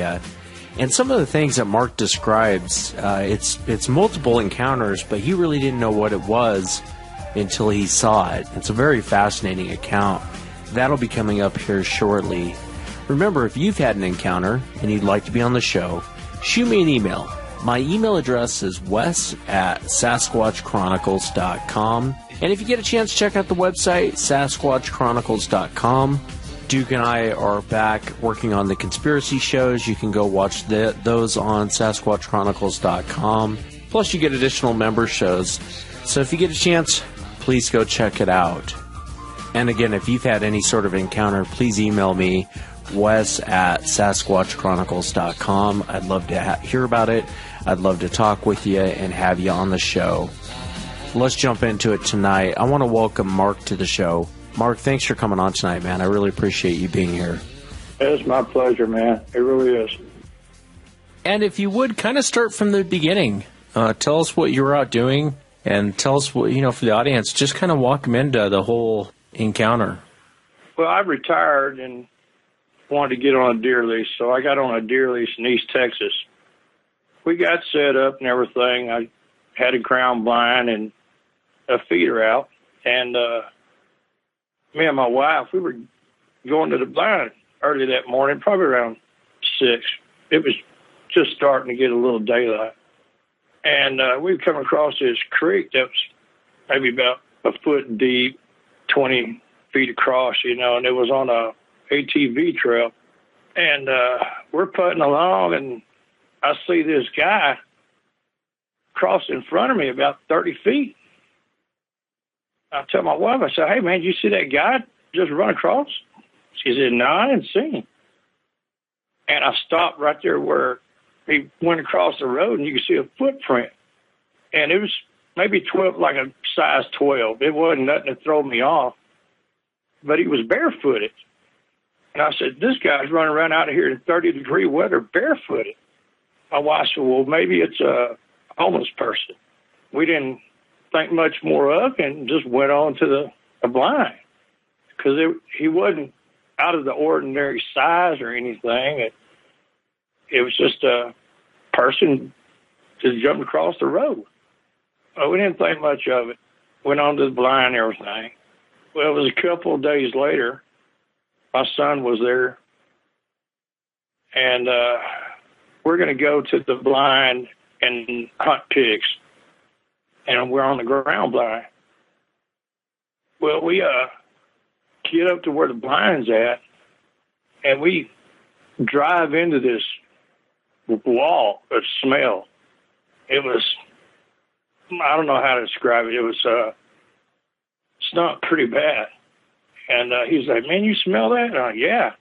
area. And some of the things that Mark describes, it's multiple encounters, but he really didn't know what it was until he saw it. It's a very fascinating account. That'll be coming up here shortly. Remember, if you've had an encounter and you'd like to be on the show, shoot me an email. My email address is wes@sasquatchchronicles.com. And if you get a chance, check out the website, sasquatchchronicles.com. Duke and I are back working on the conspiracy shows. You can go watch those on sasquatchchronicles.com. Plus, you get additional member shows. So if you get a chance, please go check it out. And again, if you've had any sort of encounter, please email me, wes@sasquatchchronicles.com. I'd love to hear about it. I'd love to talk with you and have you on the show. Let's jump into it tonight. I want to welcome Mark to the show. Mark, thanks for coming on tonight, man. I really appreciate you being here. It's my pleasure, man. It really is. And if you would, kind of start from the beginning. Tell us what you were out doing, and tell us what, for the audience, just kind of walk them into the whole encounter. Well, I retired and wanted to get on a deer lease, so I got on a deer lease in East Texas. We got set up and everything. I had a ground blind and a feeder out, and me and my wife, we were going to the blind early that morning, probably around 6. It was just starting to get a little daylight. And we'd come across this creek that was maybe about a foot deep, 20 feet across, and it was on a ATV trail. And we're putting along, and I see this guy cross in front of me about 30 feet. I tell my wife, I said, "Hey, man, did you see that guy just run across?" She said, "No, I didn't see him." And I stopped right there where he went across the road, and you could see a footprint. And it was maybe 12, like a size 12. It wasn't nothing to throw me off, but he was barefooted. And I said, "This guy's running around out here in 30-degree weather barefooted." My wife said, "Well, maybe it's a homeless person." We didn't think much more of and just went on to the blind, because he wasn't out of the ordinary size or anything. It was just a person just jumping across the road. We didn't think much of it. Went on to the blind and everything. Well, it was a couple of days later. My son was there, and we're going to go to the blind and hunt pigs. And we're on the ground blind. Well, we get up to where the blind's at, and we drive into this wall of smell. It was, I don't know how to describe it. It was stunk pretty bad. And he's like, "Man, you smell that?" And I'm like, "Yeah."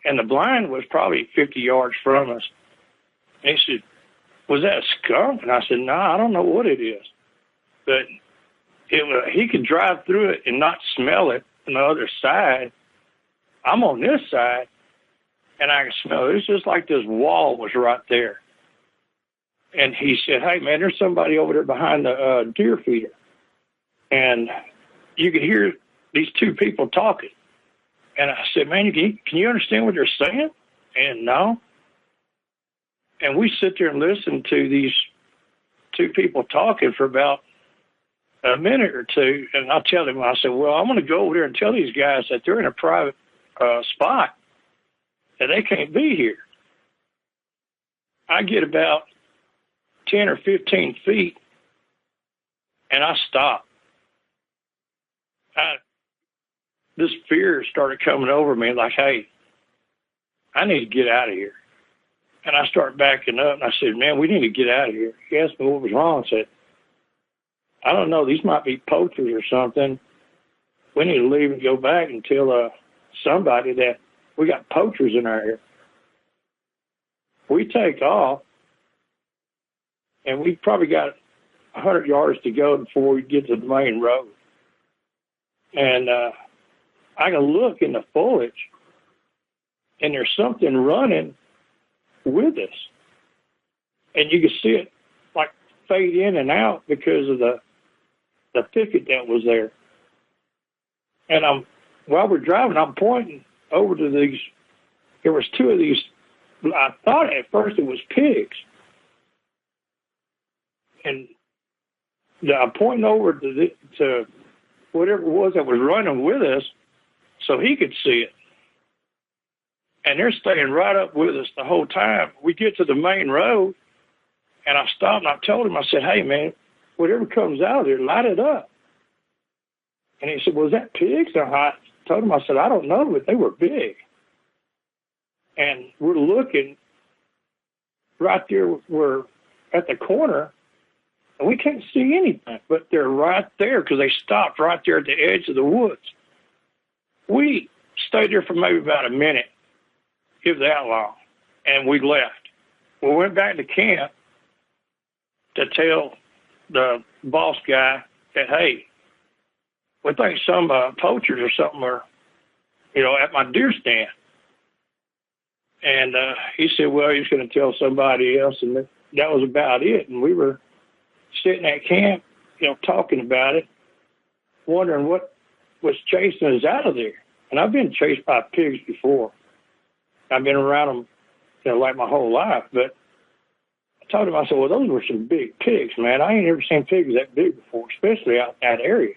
And the blind was probably 50 yards from us. And he said, "Was that a skunk?" And I said, "No, I don't know what it is." But he could drive through it and not smell it on the other side. I'm on this side, and I can smell it. It's just like this wall was right there. And he said, "Hey, man, there's somebody over there behind the deer feeder." And you could hear these two people talking. And I said, "Man, can you understand what they're saying?" And no. And we sit there and listen to these two people talking for about a minute or two. And I tell him, I said, "Well, I'm going to go over there and tell these guys that they're in a private spot, that they can't be here." I get about 10 or 15 feet, and I stop. This fear started coming over me like, "Hey, I need to get out of here." And I start backing up, and I said, "Man, we need to get out of here." He asked me what was wrong. I said, "I don't know. These might be poachers or something. We need to leave and go back and tell somebody that we got poachers in our area." We take off, and we probably got 100 yards to go before we get to the main road. And I can look in the foliage, and there's something running with us. And you can see it like fade in and out because of the thicket that was there. And while we're driving, I'm pointing over to these. There was two of these I thought at first it was pigs. And I'm pointing over to whatever it was that was running with us so he could see it. And they're staying right up with us the whole time. We get to the main road, and I stopped and I told him, I said, hey, man, whatever comes out of there, light it up. And he said, well, is that pigs? And I told him, I said, I don't know, but they were big. And we're looking right there. We're at the corner, and we can't see anything, but they're right there because they stopped right there at the edge of the woods. We stayed there for maybe about a minute, if that long, and we left. We went back to camp to tell the boss guy that, hey, we think some poachers or something are, at my deer stand. And he said, well, he's going to tell somebody else, and that was about it. And we were sitting at camp, talking about it, wondering what was chasing us out of there. And I've been chased by pigs before. I've been around them, like my whole life. But I told him, I said, well, those were some big pigs, man. I ain't ever seen pigs that big before, especially out in that area.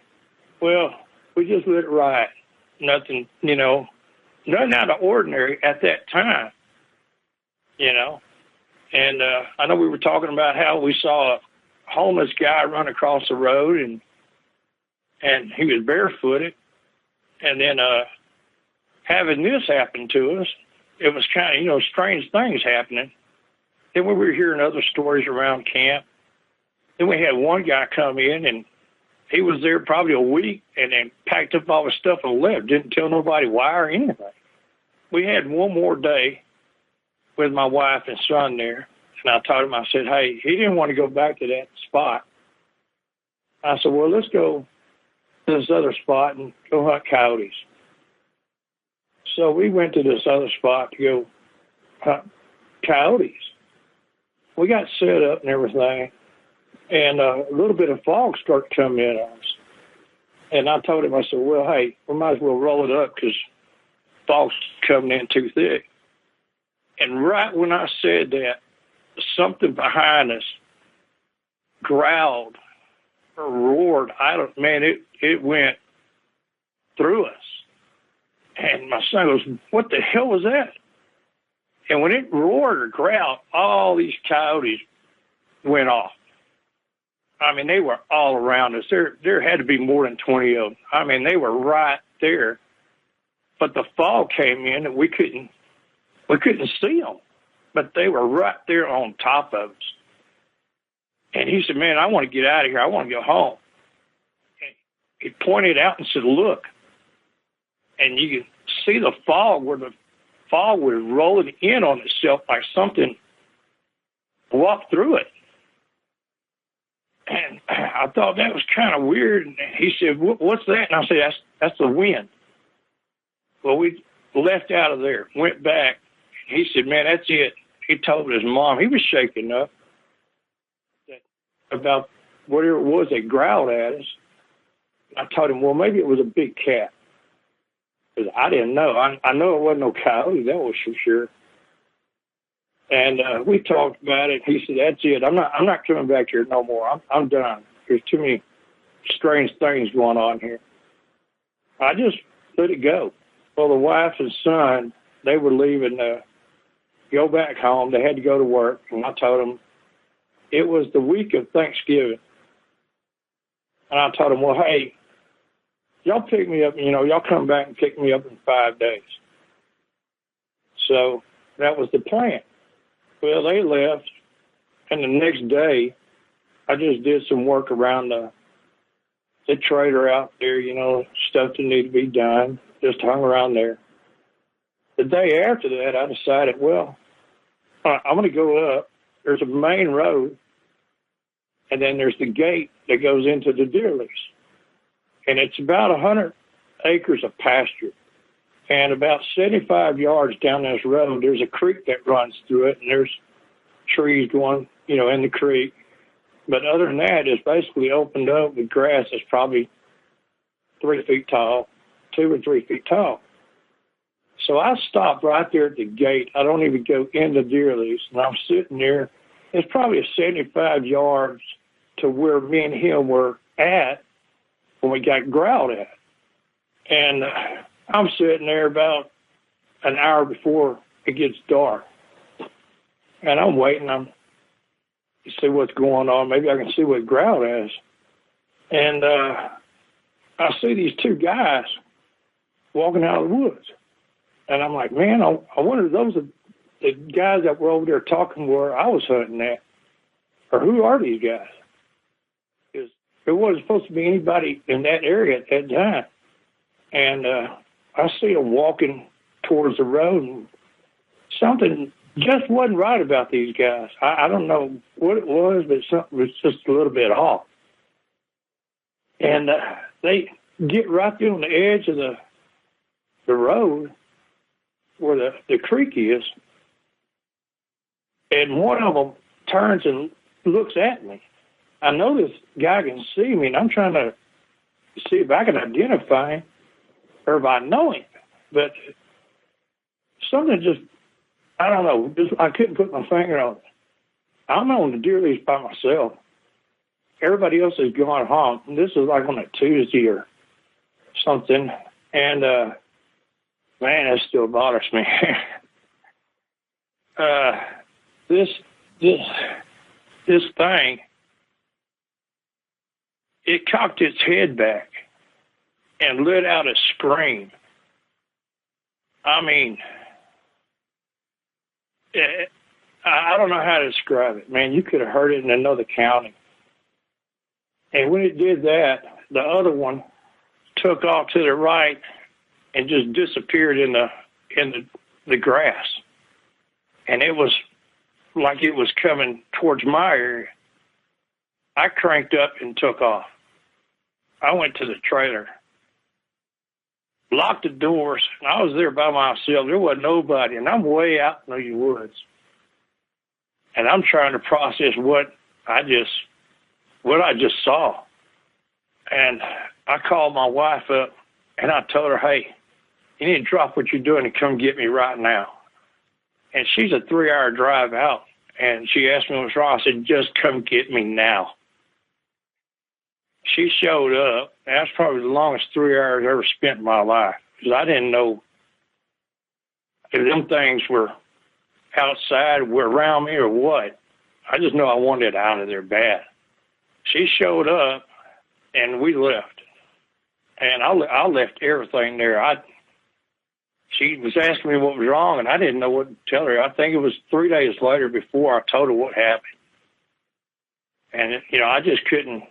Well, we just let it ride. Nothing, nothing out of ordinary at that time, And I know we were talking about how we saw a homeless guy run across the road, and he was barefooted. And then having this happen to us, it was kind of, strange things happening. Then we were hearing other stories around camp. Then we had one guy come in, and he was there probably a week and then packed up all his stuff and left. Didn't tell nobody why or anything. We had one more day with my wife and son there. And I told him, I said, hey, he didn't want to go back to that spot. I said, well, let's go to this other spot and go hunt coyotes. So we went to this other spot to go hunt coyotes. We got set up and everything, and a little bit of fog started coming in on us. And I told him, I said, well, hey, we might as well roll it up because fog's coming in too thick. And right when I said that, something behind us growled or roared. It went through us. And my son goes, what the hell was that? And when it roared or growled, all these coyotes went off. They were all around us. There had to be more than 20 of them. They were right there. But the fog came in and we couldn't see them. But they were right there on top of us. And he said, man, I want to get out of here. I want to go home. And he pointed out and said, look. And you could see the fog where the fog was rolling in on itself like something walked through it. And I thought that was kind of weird. And he said, what's that? And I said, that's the wind. Well, we left out of there, went back. He said, man, that's it. He told his mom, he was shaking up about whatever it was that growled at us. I told him, well, maybe it was a big cat. Because I didn't know. I know it wasn't no coyote, that was for sure. And we talked about it. He said, that's it. I'm not coming back here no more. I'm done. There's too many strange things going on here. I just let it go. Well, the wife and son, they were leaving to go back home. They had to go to work. And I told them it was the week of Thanksgiving. And I told them, well, hey, y'all pick me up, y'all come back and pick me up in 5 days. So that was the plan. Well, they left, and the next day, I just did some work around the trailer out there, stuff that needed to be done, just hung around there. The day after that, I decided, well, I'm going to go up. There's a main road, and then there's the gate that goes into the deer lease. And it's about 100 acres of pasture. And about 75 yards down this road, there's a creek that runs through it, and there's trees going, in the creek. But other than that, it's basically opened up with grass that's probably 3 feet tall, 2 or 3 feet tall. So I stopped right there at the gate. I don't even go in the deer lease, and I'm sitting there. It's probably 75 yards to where me and him were at when we got growled at. And I'm sitting there about an hour before it gets dark. And I'm waiting. I'm to see what's going on. Maybe I can see what growled is. And I see these two guys walking out of the woods. And I'm like, man, I wonder if those are the guys that were over there talking where I was hunting at. Or who are these guys? Because there wasn't supposed to be anybody in that area at that time. And I see them walking towards the road, and something just wasn't right about these guys. I don't know what it was, but something was just a little bit off. And they get right there on the edge of the road where the creek is, and one of them turns and looks at me. I know this guy can see me, and I'm trying to see if I can identify him or if I know him. But something just, I don't know, I couldn't put my finger on it. I'm on the deer lease by myself. Everybody else is going home. This is like on a Tuesday or something. And, man, that still bothers me. This thing, it cocked its head back and let out a scream. I mean, I don't know how to describe it, man. You could have heard it in another county. And when it did that, the other one took off to the right and just disappeared in the grass. And it was like it was coming towards my area. I cranked up and took off. I went to the trailer, locked the doors, and I was there by myself. There wasn't nobody, and I'm way out in the woods. And I'm trying to process what I just saw. And I called my wife up, and I told her, hey, you need to drop what you're doing and come get me right now. And she's a 3-hour drive out. And she asked me what's wrong. I said, just come get me now. She showed up. That's probably the longest 3 hours I ever spent in my life. Because I didn't know if them things were outside, were around me or what. I just know I wanted out of there bad. She showed up, and we left. And I left everything there. She was asking me what was wrong, and I didn't know what to tell her. I think it was 3 days later before I told her what happened. And, I just couldn't.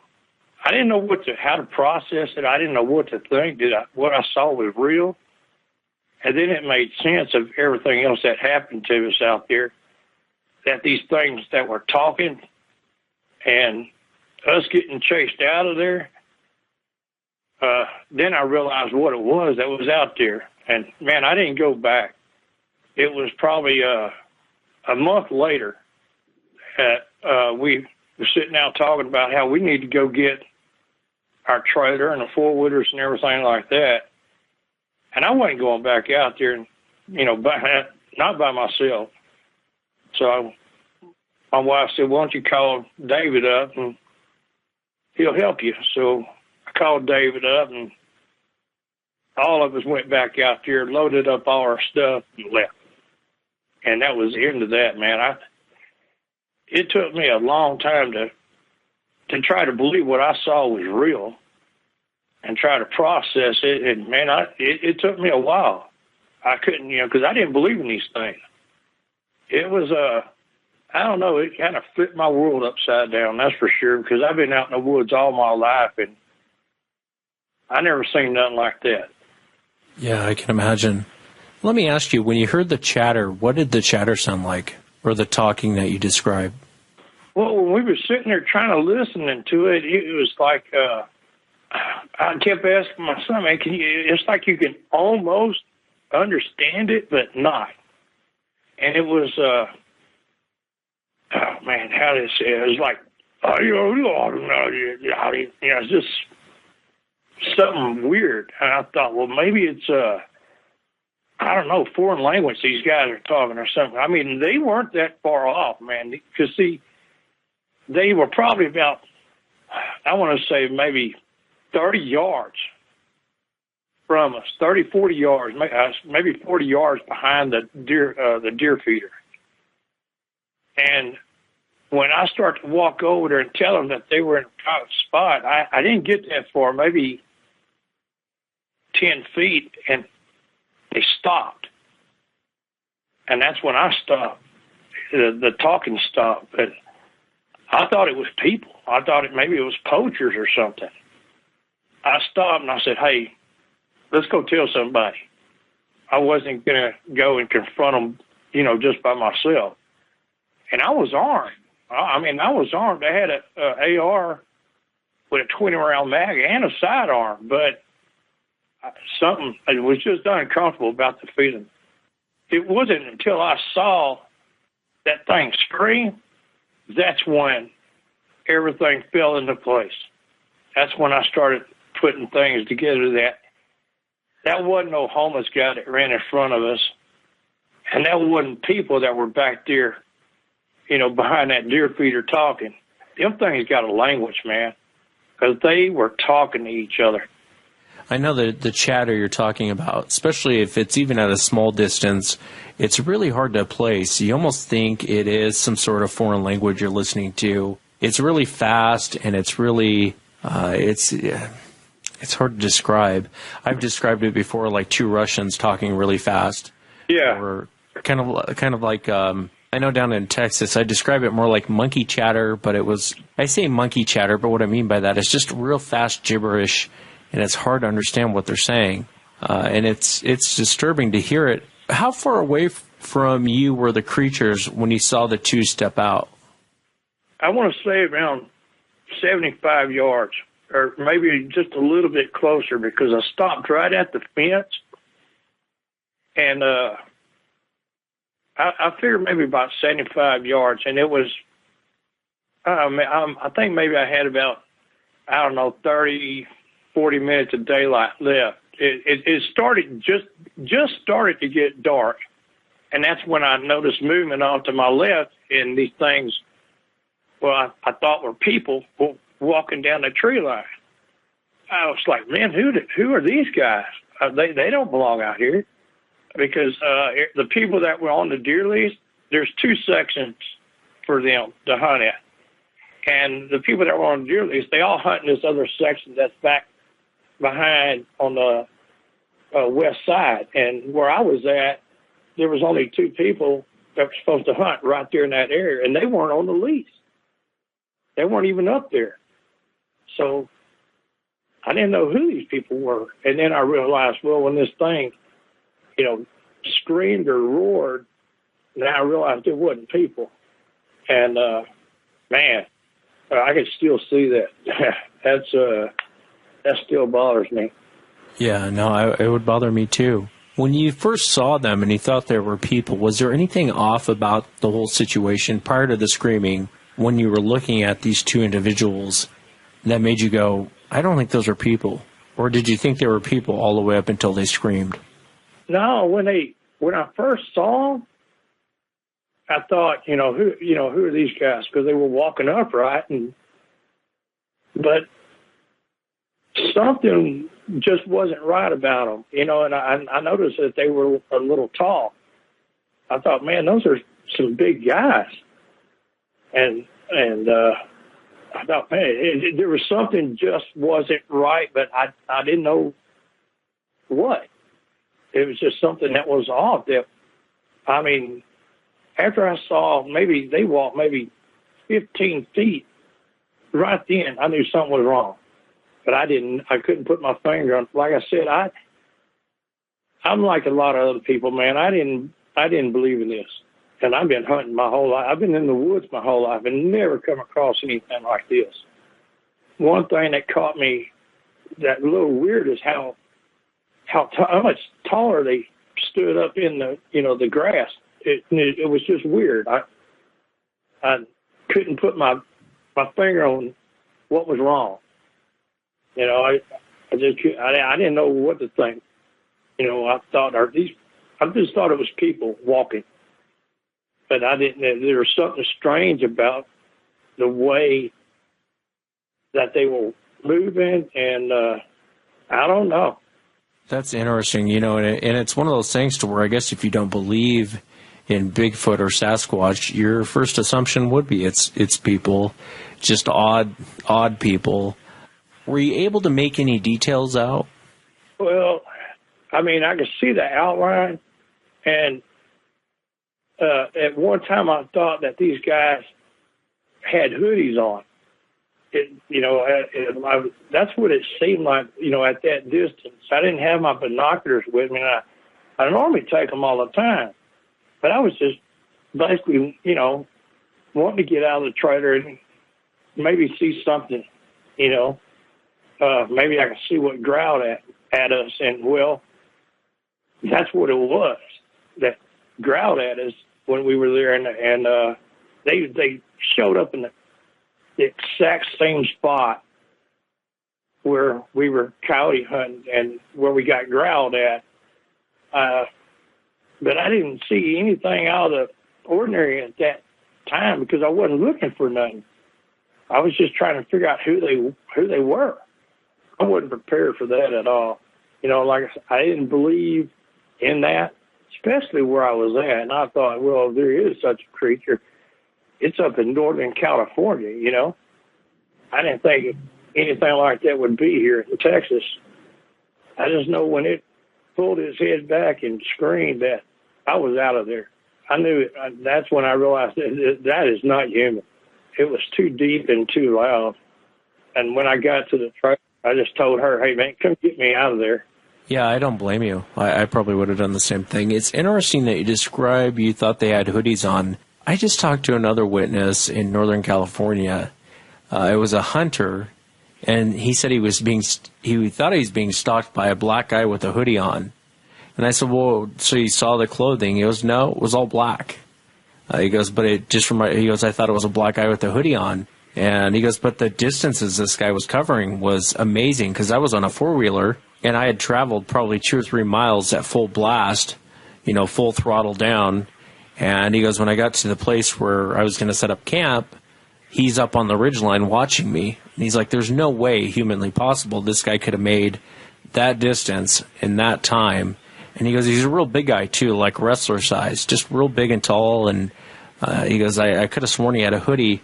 I didn't know how to process it. I didn't know what to think. What I saw was real? And then it made sense of everything else that happened to us out there, that these things that were talking and us getting chased out of there, then I realized what it was that was out there. And, man, I didn't go back. It was probably a month later that we were sitting out talking about how we need to go get our trailer and the four-wheelers and everything like that. And I wasn't going back out there, and, not by myself. So my wife said, why don't you call David up and he'll help you. So I called David up, and all of us went back out there, loaded up all our stuff, and left. And that was the end of that, man. It took me a long time to try to believe what I saw was real and try to process it. And, man, it took me a while. I couldn't, because I didn't believe in these things. It was, I don't know, it kind of flipped my world upside down, that's for sure, because I've been out in the woods all my life, and I never seen nothing like that. Yeah, I can imagine. Let me ask you, when you heard the chatter, what did the chatter sound like, or the talking that you described? Well, when we were sitting there trying to listen to it, it was like, I kept asking my son, man, it's like you can almost understand it, but not. And it was, oh man, how did it say it? It was like, it's just something weird. And I thought, well, maybe it's I don't know, foreign language these guys are talking or something. I mean, they weren't that far off, man. Because, see, they were probably about, I want to say maybe 30 yards from us, 30, 40 yards, maybe 40 yards behind the deer feeder. And when I start to walk over there and tell them that they were in a private spot, I didn't get that far, maybe 10 feet, and they stopped. And that's when I stopped. The talking stopped. But I thought it was people. I thought maybe it was poachers or something. I stopped and I said, hey, let's go tell somebody. I wasn't going to go and confront them, just by myself. And I was armed. I was armed. I had a AR with a 20-round mag and a sidearm, but it was just uncomfortable about the feeling. It wasn't until I saw that thing scream, that's when everything fell into place. That's when I started putting things together that wasn't no homeless guy that ran in front of us, and that wasn't people that were back there, behind that deer feeder talking. Them things got a language, man, because they were talking to each other. I know the chatter you're talking about, especially if it's even at a small distance, it's really hard to place. You almost think it is some sort of foreign language you're listening to. It's really fast, and it's really it's hard to describe. I've described it before like two Russians talking really fast. Yeah. Or kind of like I know down in Texas, I describe it more like monkey chatter, but I say monkey chatter, but what I mean by that is just real fast gibberish, and it's hard to understand what they're saying. And it's disturbing to hear it. How far away from you were the creatures when you saw the two step out? I want to say around 75 yards, or maybe just a little bit closer, because I stopped right at the fence, and I figured maybe about 75 yards, and it was, I think maybe I had about, 30, 40 minutes of daylight left. It started, just started to get dark, and that's when I noticed movement off to my left, and these things, well, I thought were people walking down the tree line. I was like, man, who are these guys? They don't belong out here. Because the people that were on the deer lease, there's two sections for them to hunt at. And the people that were on the deer lease, they all hunt in this other section that's back behind on the west side. And where I was at, there was only two people that were supposed to hunt right there in that area, and they weren't on the lease. They weren't even up there. So I didn't know who these people were. And then I realized, well, when this thing screamed or roared, and I realized it wasn't people. And, man, I can still see that. That still bothers me. Yeah, no, it would bother me too. When you first saw them and you thought there were people, was there anything off about the whole situation prior to the screaming when you were looking at these two individuals that made you go, I don't think those are people? Or did you think they were people all the way up until they screamed? No, when I first saw them, I thought, who are these guys? Because they were walking upright, but something just wasn't right about them, and I noticed that they were a little tall. I thought, man, those are some big guys, and I thought, man, there was something just wasn't right, but I didn't know what. It was just something that was off. After I saw they walked maybe 15 feet, right then I knew something was wrong. But I couldn't put my finger on. Like I said, I'm like a lot of other people, man. I didn't believe in this. And I've been hunting my whole life. I've been in the woods my whole life and never come across anything like this. One thing that caught me that a little weird is how much taller they stood up in the grass. It was just weird. I couldn't put my finger on what was wrong. I didn't know what to think. I thought, are these I just thought it was people walking, but I didn't. There was something strange about the way that they were moving, and I don't know. That's interesting, and it's one of those things to where I guess if you don't believe in Bigfoot or Sasquatch, your first assumption would be it's people, just odd people. Were you able to make any details out? Well, I mean, I could see the outline, and at one time I thought that these guys had hoodies on. That's what it seemed like, at that distance. I didn't have my binoculars with me, and I normally take them all the time. But I was just basically, wanting to get out of the trailer and maybe see something, maybe I could see what growled at us. And, well, that's what it was that growled at us when we were there. And they showed up in the exact same spot where we were coyote hunting and where we got growled at. But I didn't see anything out of the ordinary at that time because I wasn't looking for nothing. I was just trying to figure out who they were. I wasn't prepared for that at all. Like I said, I didn't believe in that, especially where I was at. And I thought, well, if there is such a creature, it's up in Northern California, I didn't think anything like that would be here in Texas. I just know when it pulled his head back and screamed that I was out of there. I knew it. That's when I realized that is not human. It was too deep and too loud. And when I got to the truck, I just told her, hey, man, come get me out of there. Yeah, I don't blame you. I probably would have done the same thing. It's interesting that you thought they had hoodies on. I just talked to another witness in Northern California. It was a hunter, and he said he thought he was being stalked by a black guy with a hoodie on. And I said, well, so you saw the clothing? He goes, no, it was all black. He goes, but I thought it was a black guy with a hoodie on. And he goes, but the distances this guy was covering was amazing because I was on a four-wheeler, and I had traveled probably 2 or 3 miles at full blast, full throttle down. And he goes, when I got to the place where I was going to set up camp, he's up on the ridgeline watching me. And he's like, there's no way humanly possible this guy could have made that distance in that time. And he goes, he's a real big guy, too, like wrestler size, just real big and tall. And he goes, I could have sworn he had a hoodie.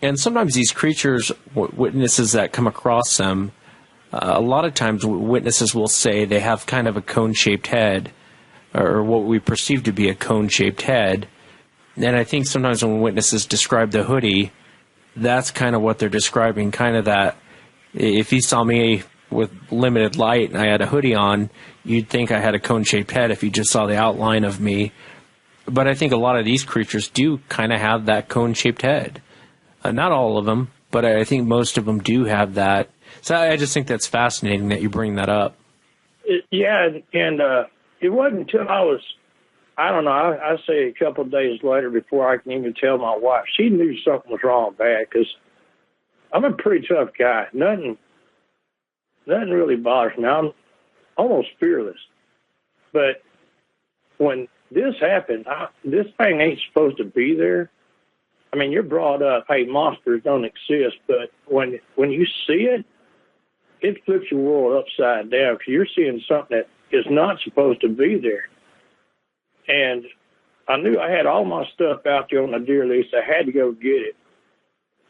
And sometimes these creatures, witnesses that come across them, a lot of times witnesses will say they have kind of a cone-shaped head, or what we perceive to be a cone-shaped head. And I think sometimes when witnesses describe the hoodie, that's kind of what they're describing, kind of that if you saw me with limited light and I had a hoodie on, you'd think I had a cone-shaped head if you just saw the outline of me. But I think a lot of these creatures do kind of have that cone-shaped head. Not all of them, but I think most of them do have that. So I just think that's fascinating that you bring that up. Yeah, and it wasn't until I'd say a couple of days later before I can even tell my wife. She knew something was wrong bad because I'm a pretty tough guy. Nothing really bothers me. I'm almost fearless. But when this happened, this thing ain't supposed to be there. I mean, you're brought up, hey, monsters don't exist, but when you see it, it flips your world upside down because you're seeing something that is not supposed to be there. And I knew I had all my stuff out there on the deer lease. I had to go get it.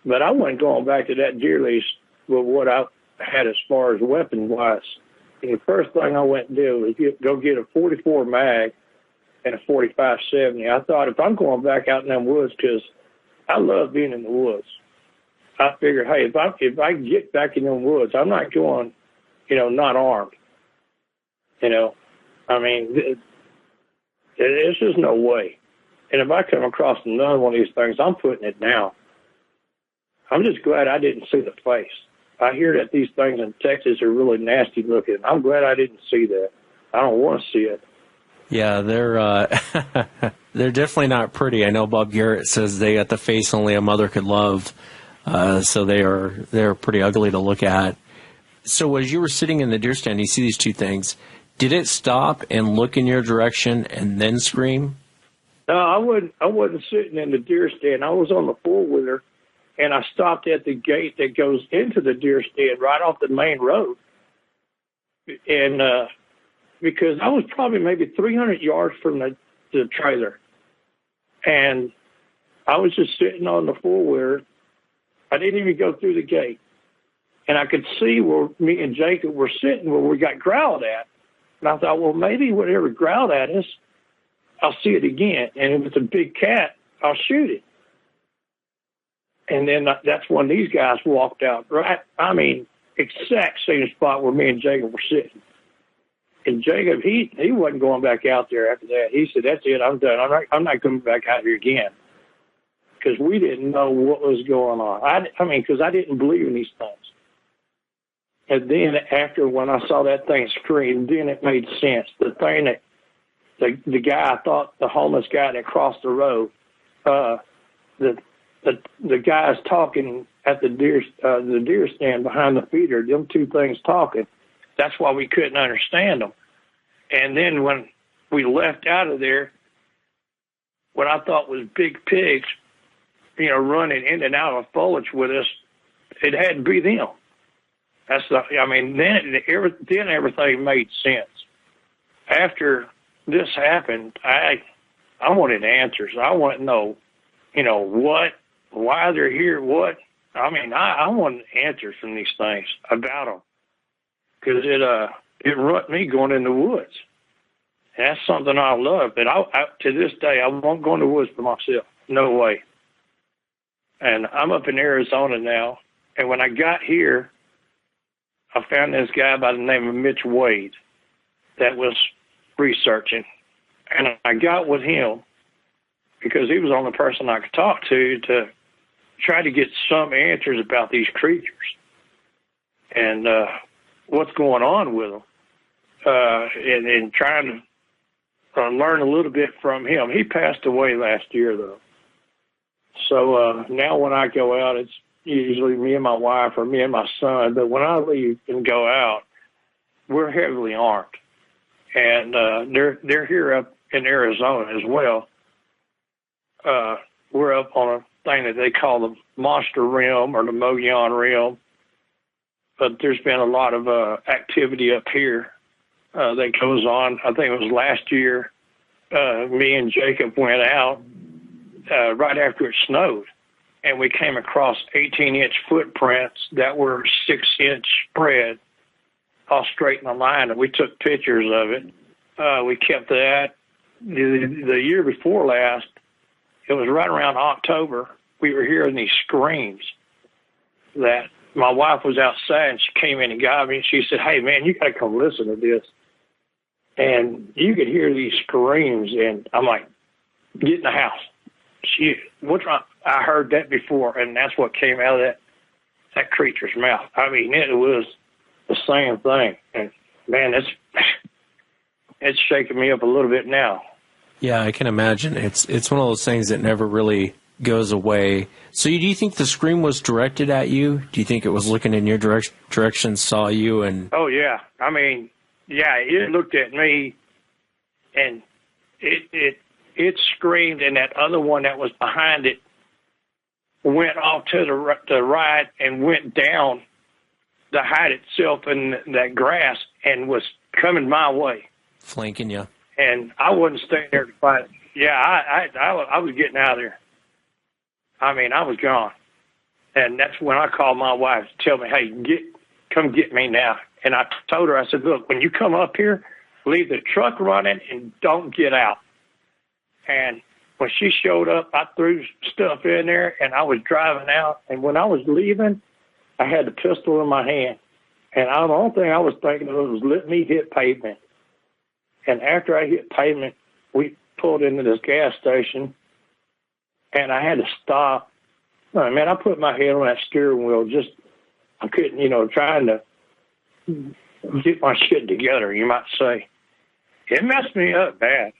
But I wasn't going back to that deer lease with what I had as far as weapon-wise. And the first thing I went and did was go get a 44 mag and a 45-70. I thought if I'm going back out in them woods, because I love being in the woods, I figured, hey, if I get back in them woods, I'm not going, not armed. I mean, there's just no way. And if I come across another one of these things, I'm putting it down. I'm just glad I didn't see the place. I hear that these things in Texas are really nasty looking. I'm glad I didn't see that. I don't want to see it. Yeah, they're they're definitely not pretty. I know Bob Garrett says they got the face only a mother could love. So they're pretty ugly to look at. So as you were sitting in the deer stand, you see these two things. Did it stop and look in your direction and then scream? No, I wasn't sitting in the deer stand. I was on the four-wheeler, and I stopped at the gate that goes into the deer stand right off the main road. And because I was probably maybe 300 yards from the trailer. And I was just sitting on the four-wheeler. I didn't even go through the gate. And I could see where me and Jacob were sitting where we got growled at. And I thought, well, maybe whatever growled at us, I'll see it again. And if it's a big cat, I'll shoot it. And then that's when these guys walked out. Right, I mean, exact same spot where me and Jacob were sitting. And Jacob, he wasn't going back out there after that. He said, "That's it. I'm done. I'm not coming back out here again." Because we didn't know what was going on. I mean, because I didn't believe in these things. And then after when I saw that thing scream, then it made sense. The thing that the guy, I thought the homeless guy that crossed the road, the guys talking at the deer stand behind the feeder, them two things talking. That's why we couldn't understand them. And then when we left out of there, what I thought was big pigs, running in and out of foliage with us, it had to be them. Then everything made sense. After this happened, I wanted answers. I wanted to know, what, why they're here, what. I wanted answers from these things about them. Because it rut me going in the woods. And that's something I love. But to this day, I won't go in the woods for myself. No way. And I'm up in Arizona now. And when I got here, I found this guy by the name of Mitch Wade that was researching. And I got with him because he was the only person I could talk to try to get some answers about these creatures. And what's going on with them, and trying to learn a little bit from him. He passed away last year, though. So now when I go out, it's usually me and my wife or me and my son. But when I leave and go out, we're heavily armed. And they're here up in Arizona as well. We're up on a thing that they call the Monster Rim or the Mogollon Rim. But there's been a lot of activity up here that goes on. I think it was last year, me and Jacob went out right after it snowed, and we came across 18-inch footprints that were 6-inch spread, all straight in a line, and we took pictures of it. We kept that. The year before last, it was right around October, we were hearing these screams that my wife was outside, and she came in and got me, and she said, "Hey, man, you got to come listen to this." And you could hear these screams, and I'm like, "Get in the house." What's wrong? I heard that before, and that's what came out of that creature's mouth. It was the same thing. And, man, it's shaking me up a little bit now. Yeah, I can imagine. It's one of those things that never really goes away. So do you think the scream was directed at you? Do you think it was looking in your direction, saw you? And oh, yeah. It looked at me, and it screamed, and that other one that was behind it went off to the right and went down to hide itself in that grass and was coming my way. Flanking you. And I wasn't staying there to fight. Yeah, I was getting out of there. I was gone. And that's when I called my wife to tell me, "Hey, come get me now." And I told her, I said, "Look, when you come up here, leave the truck running and don't get out." And when she showed up, I threw stuff in there, and I was driving out. And when I was leaving, I had the pistol in my hand. And the only thing I was thinking of was let me hit pavement. And after I hit pavement, we pulled into this gas station, and I had to stop. Man, I put my head on that steering wheel. I couldn't, trying to get my shit together, you might say. It messed me up bad.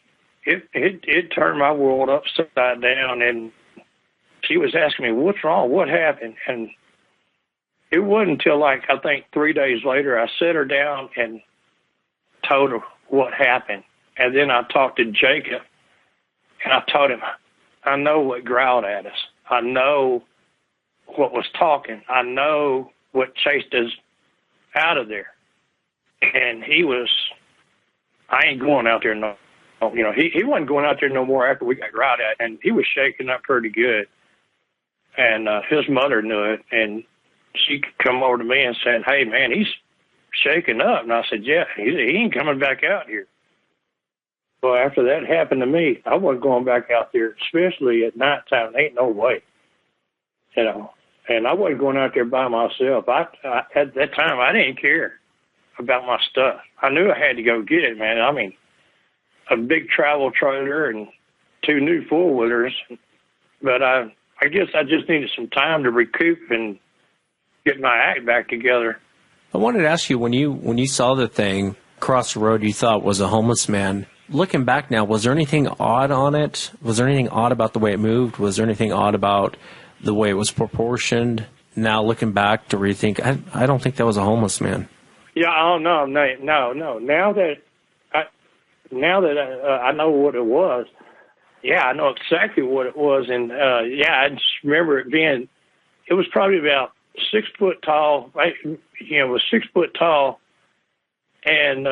It turned my world upside down, and she was asking me, "What's wrong? What happened?" And it wasn't until I think 3 days later, I sat her down and told her what happened. And then I talked to Jacob, and I told him, I know what growled at us. I know what was talking. I know what chased us out of there. And he was, I ain't going out there no, you know, he wasn't going out there no more after we got growled at, and he was shaking up pretty good. And his mother knew it, and she come over to me and said, hey, man, he's shaking up. And I said, yeah, he ain't coming back out here. Well, after that happened to me, I wasn't going back out there, especially at nighttime. Ain't no way, you know. And I wasn't going out there by myself. I at that time, I didn't care about my stuff. I knew I had to go get it, man. I mean, a big travel trailer and 2 new four-wheelers. But I guess I just needed some time to recoup and get my act back together. I wanted to ask you, when you saw the thing across the road you thought was a homeless man, looking back now, was there anything odd on it? Was there anything odd about the way it moved? Was there anything odd about the way it was proportioned? Now looking back to rethink, I don't think that was a homeless man. Yeah, oh no. Now that I know what it was, yeah, I know exactly what it was, and yeah, I just remember it being. It was probably about 6 foot tall. You know, it was 6 foot tall, and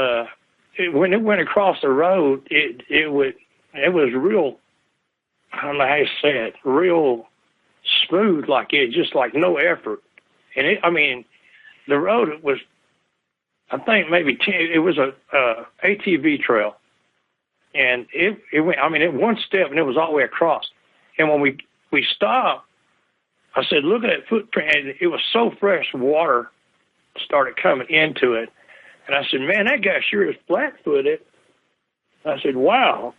when it went across the road, it was real. I don't know how you say it. Real smooth, like it, just like no effort. And I mean, the road was, I think maybe 10. It was a ATV trail, and it went. I mean, it one step and it was all the way across. And when we stopped, I said, "Look at that footprint." And it was so fresh, water started coming into it. And I said, "Man, that guy sure is flat-footed." I said, "Wow."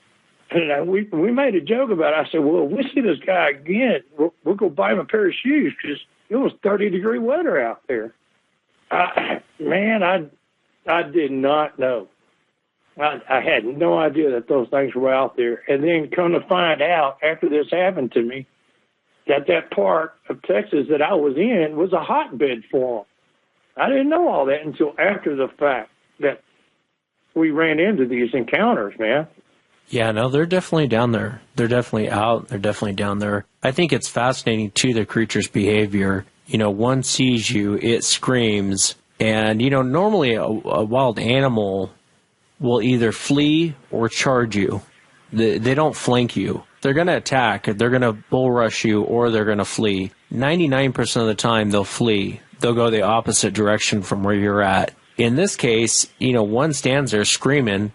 And we made a joke about it. I said, well, if we see this guy again, we'll go buy him a pair of shoes because it was 30-degree weather out there. Man, I did not know. I had no idea that those things were out there. And then come to find out after this happened to me that part of Texas that I was in was a hotbed for them. I didn't know all that until after the fact that we ran into these encounters, man. Yeah, no, they're definitely down there. They're definitely out. They're definitely down there. I think it's fascinating, too, the creature's behavior. You know, one sees you, it screams. And, you know, normally a wild animal will either flee or charge you. They don't flank you. They're going to attack. They're going to bull rush you or they're going to flee. 99% of the time, they'll flee. They'll go the opposite direction from where you're at. In this case, you know, one stands there screaming,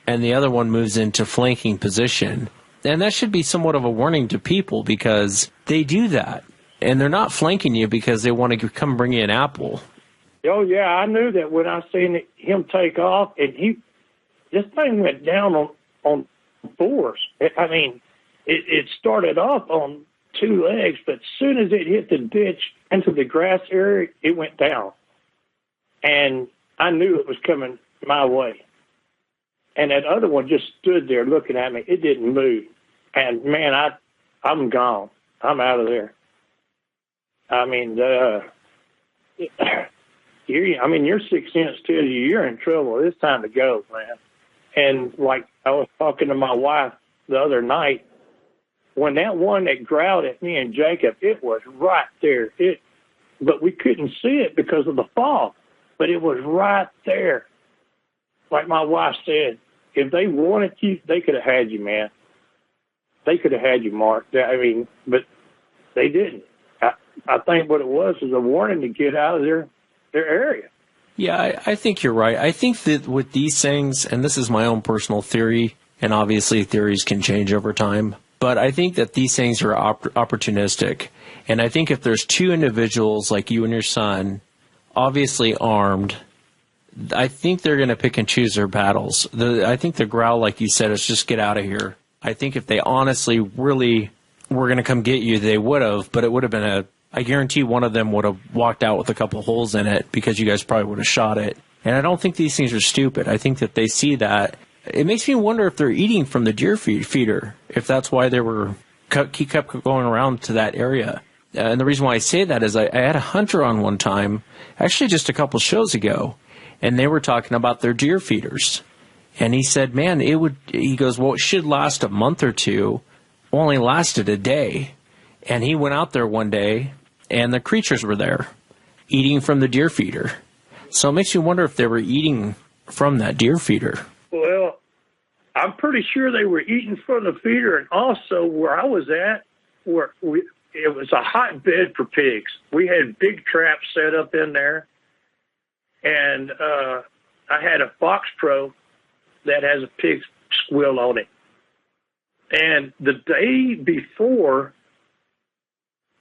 and the other one moves into flanking position. And that should be somewhat of a warning to people because they do that. And they're not flanking you because they want to come bring you an apple. Oh, yeah, I knew that when I seen him take off. And this thing went down on fours. I mean, it started off on 2 legs, but as soon as it hit the ditch into the grass area, it went down. And I knew it was coming my way. And that other one just stood there looking at me. It didn't move. And, man, I'm gone. I'm out of there. I mean, your sixth sense tells you you're in trouble. It's time to go, man. And, like, I was talking to my wife the other night, when that one that growled at me and Jacob, it was right there. But we couldn't see it because of the fog. But it was right there. Like my wife said, if they wanted you, they could have had you, man. They could have had you, Mark. I mean, but they didn't. I think what it was a warning to get out of their area. Yeah, I think you're right. I think that with these things, and this is my own personal theory, and obviously theories can change over time, but I think that these things are opportunistic. And I think if there's 2 individuals like you and your son, obviously armed, I think they're going to pick and choose their battles. I think the growl, like you said, is just get out of here. I think if they honestly really were going to come get you, they would have, but it would have been I guarantee one of them would have walked out with a couple holes in it because you guys probably would have shot it. And I don't think these things are stupid. I think that they see that. It makes me wonder if they're eating from the deer feeder, if that's why they kept going around to that area. And the reason why I say that is I had a hunter on one time, actually just a couple shows ago, and they were talking about their deer feeders. And he said, man, he goes, well, it should last a month or two. Only lasted a day. And he went out there one day, and the creatures were there, eating from the deer feeder. So it makes you wonder if they were eating from that deer feeder. Well, I'm pretty sure they were eating from the feeder, and also where I was at, it was a hotbed for pigs. We had big traps set up in there, and I had a Fox Pro that has a pig squill on it. And the day before,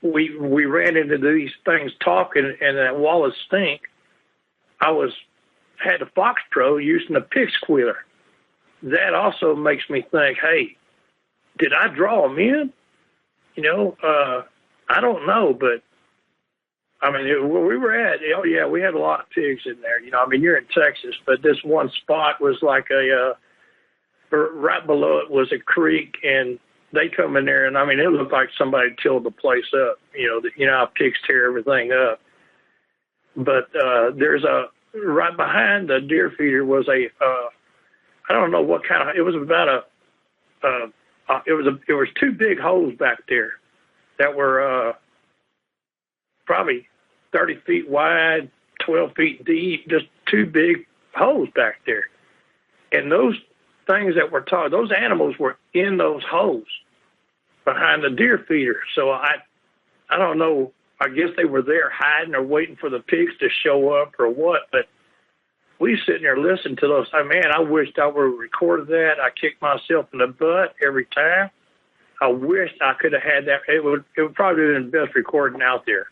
we ran into these things talking, and that wall of stink. I had a Fox Pro using a pig squealer. That also makes me think, hey, did I draw them in? I don't know, but I mean, where we were at, oh yeah, we had a lot of pigs in there. You're in Texas, but this one spot was like right below it was a creek, and they come in there, and I mean, it looked like somebody tilled the place up. How pigs tear everything up. But right behind the deer feeder was I don't know what kind of, it was about it was two big holes back there that were probably 30 feet wide, 12 feet deep, just two big holes back there. And those things that were taught, those animals were in those holes behind the deer feeder. So I don't know, I guess they were there hiding or waiting for the pigs to show up or what, but we sitting there listening to those. Man, I wished I would have recorded that. I kicked myself in the butt every time. I wished I could have had that. It would probably have been the best recording out there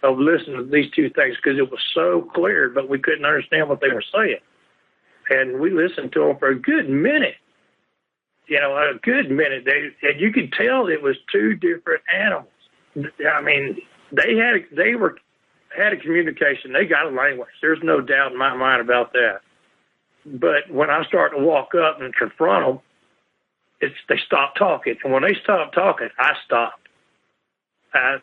of listening to these two things, because it was so clear, but we couldn't understand what they were saying. And we listened to them for a good minute. A good minute. And you could tell it was two different animals. I mean, they had a communication. They got a language. There's no doubt in my mind about that. But when I started to walk up and confront them, they stopped talking. And when they stopped talking, I stopped.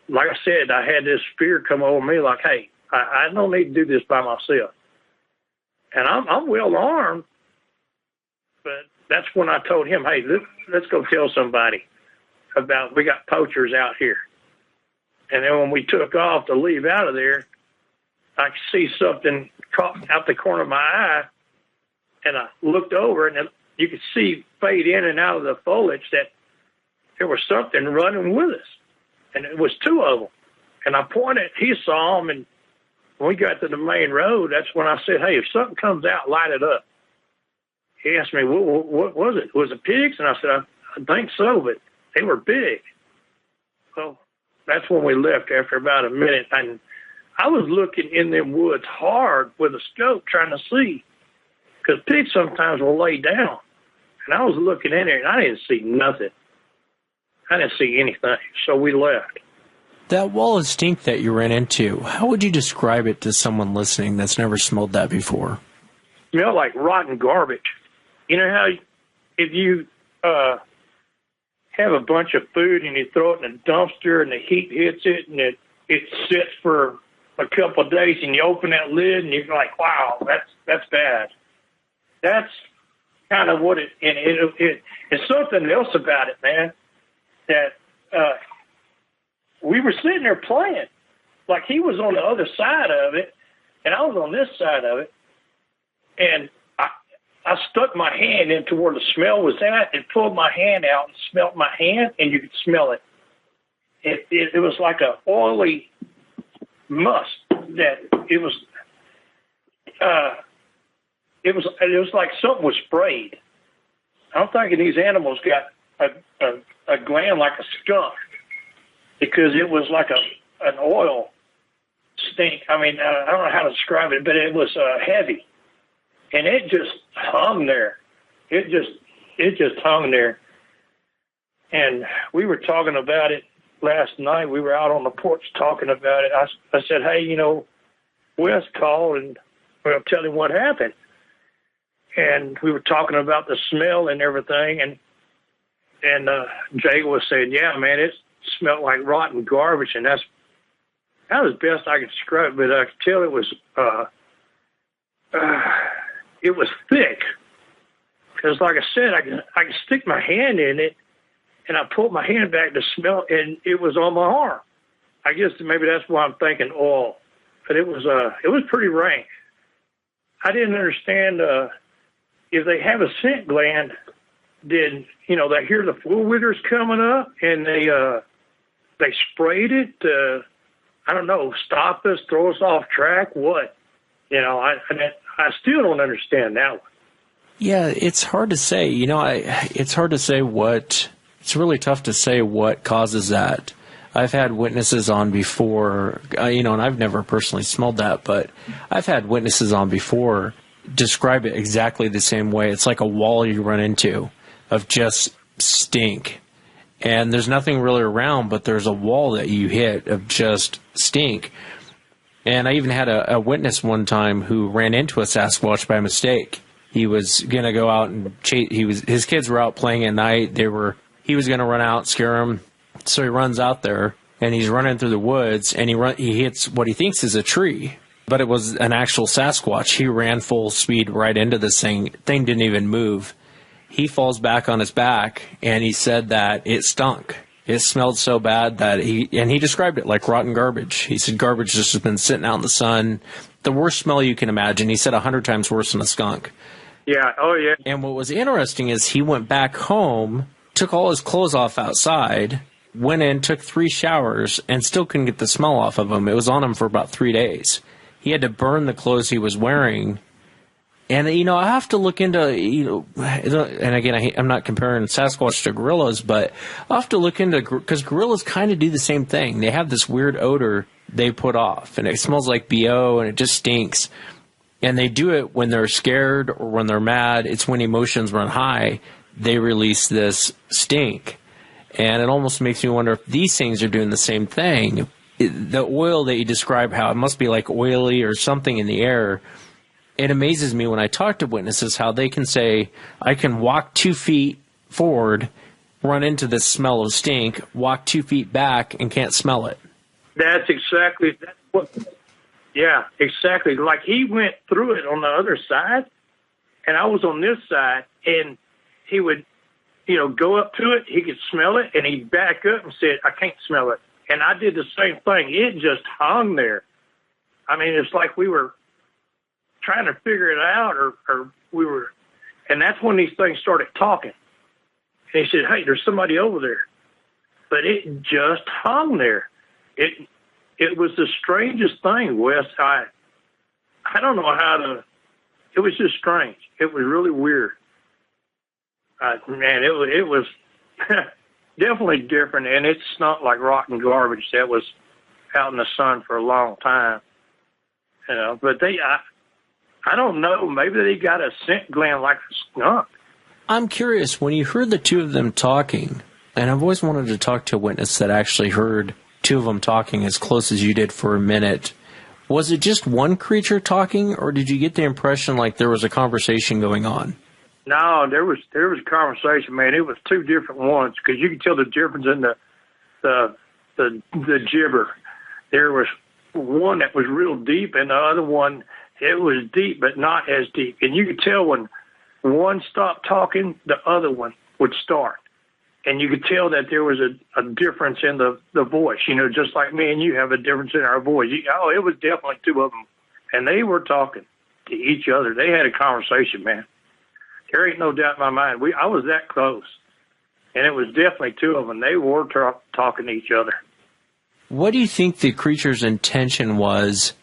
Like I said, I had this fear come over me like, hey, I don't need to do this by myself. And I'm well armed, but that's when I told him, hey, let's go tell somebody about, we got poachers out here. And then when we took off to leave out of there, I could see something out the corner of my eye, and I looked over, and you could see fade in and out of the foliage that there was something running with us. And it was two of them. And I pointed, he saw them, and when we got to the main road, that's when I said, hey, if something comes out, light it up. He asked me, what was it? Was it pigs? And I said, I think so, but they were big. So that's when we left after about a minute. And I was looking in them woods hard with a scope trying to see, because pigs sometimes will lay down. And I was looking in there, and I didn't see nothing. I didn't see anything. So we left. That wall of stink that you ran into, how would you describe it to someone listening that's never smelled that before? Smelled like rotten garbage. You know how if you have a bunch of food and you throw it in a dumpster and the heat hits it and it sits for a couple of days and you open that lid and you're like, wow, that's bad. That's kind of what it's something else about it, man, that we were sitting there playing. Like he was on the other side of it and I was on this side of it. And I stuck my hand into where the smell was at and pulled my hand out and smelled my hand, and you could smell it. It was like a oily must that it was like something was sprayed. I'm thinking these animals got a gland like a skunk, because it was like an oil stink. I mean, I don't know how to describe it, but it was heavy. And it just hung there. It just hung there. And we were talking about it last night. We were out on the porch talking about it. I said, hey, Wes called and I'll tell him what happened. And we were talking about the smell and everything. And Jay was saying, yeah, man, it smelled like rotten garbage. And that was best I could describe it. But I could tell it was it was thick. Because, like I said, I can stick my hand in it, and I pulled my hand back to smell, and it was on my arm. I guess maybe that's why I'm thinking oil. But it was pretty rank. I didn't understand if they have a scent gland, then they hear the floor withers coming up, and they sprayed it to, I don't know, stop us, throw us off track, what? I still don't understand that one. Yeah, it's hard to say. It's hard to say it's really tough to say what causes that. I've had witnesses on before, and I've never personally smelled that, but I've had witnesses on before describe it exactly the same way. It's like a wall you run into of just stink. And there's nothing really around, but there's a wall that you hit of just stink. And I even had a witness one time who ran into a Sasquatch by mistake. He was going to go out and chase. His kids were out playing at night. He was going to run out, scare them. So he runs out there, and he's running through the woods, and he hits what he thinks is a tree. But it was an actual Sasquatch. He ran full speed right into this thing. Thing didn't even move. He falls back on his back, and he said that it stunk. It smelled so bad that he described it like rotten garbage. He said garbage just has been sitting out in the sun. The worst smell you can imagine. He said 100 times worse than a skunk. Yeah, oh yeah. And what was interesting is he went back home, took all his clothes off outside, went in, took 3 showers, and still couldn't get the smell off of him. It was on him for about 3 days. He had to burn the clothes he was wearing. And, I have to look into, and again, I'm not comparing Sasquatch to gorillas, but I have to look into, because gorillas kind of do the same thing. They have this weird odor they put off, and it smells like BO, and it just stinks. And they do it when they're scared or when they're mad. It's when emotions run high, they release this stink. And it almost makes me wonder if these things are doing the same thing. The oil that you describe, how it must be like oily or something in the air, it amazes me when I talk to witnesses how they can say, I can walk 2 feet forward, run into this smell of stink, walk 2 feet back, and can't smell it. That's what, yeah, exactly. Like he went through it on the other side, and I was on this side, and he would, go up to it, he could smell it, and he'd back up and said, I can't smell it. And I did the same thing. It just hung there. I mean, it's like we were trying to figure it out, or we were, and that's when these things started talking. And he said, hey, there's somebody over there. But it just hung there. It was the strangest thing, Wes. I don't know how to, it was just strange. It was really weird. Man, it was definitely different, and it's not like rotten garbage that was out in the sun for a long time. But I don't know. Maybe they got a scent gland like a skunk. I'm curious, when you heard the two of them talking, and I've always wanted to talk to a witness that actually heard 2 of them talking as close as you did for a minute, was it just one creature talking, or did you get the impression like there was a conversation going on? No, there was a conversation, man. It was 2 different ones, because you could tell the difference in the gibber. There was one that was real deep, and the other one, it was deep, but not as deep. And you could tell when one stopped talking, the other one would start. And you could tell that there was a difference in the voice, just like me and you have a difference in our voice. It was definitely 2 of them. And they were talking to each other. They had a conversation, man. There ain't no doubt in my mind. I was that close. And it was definitely 2 of them. They were talking to each other. What do you think the creature's intention was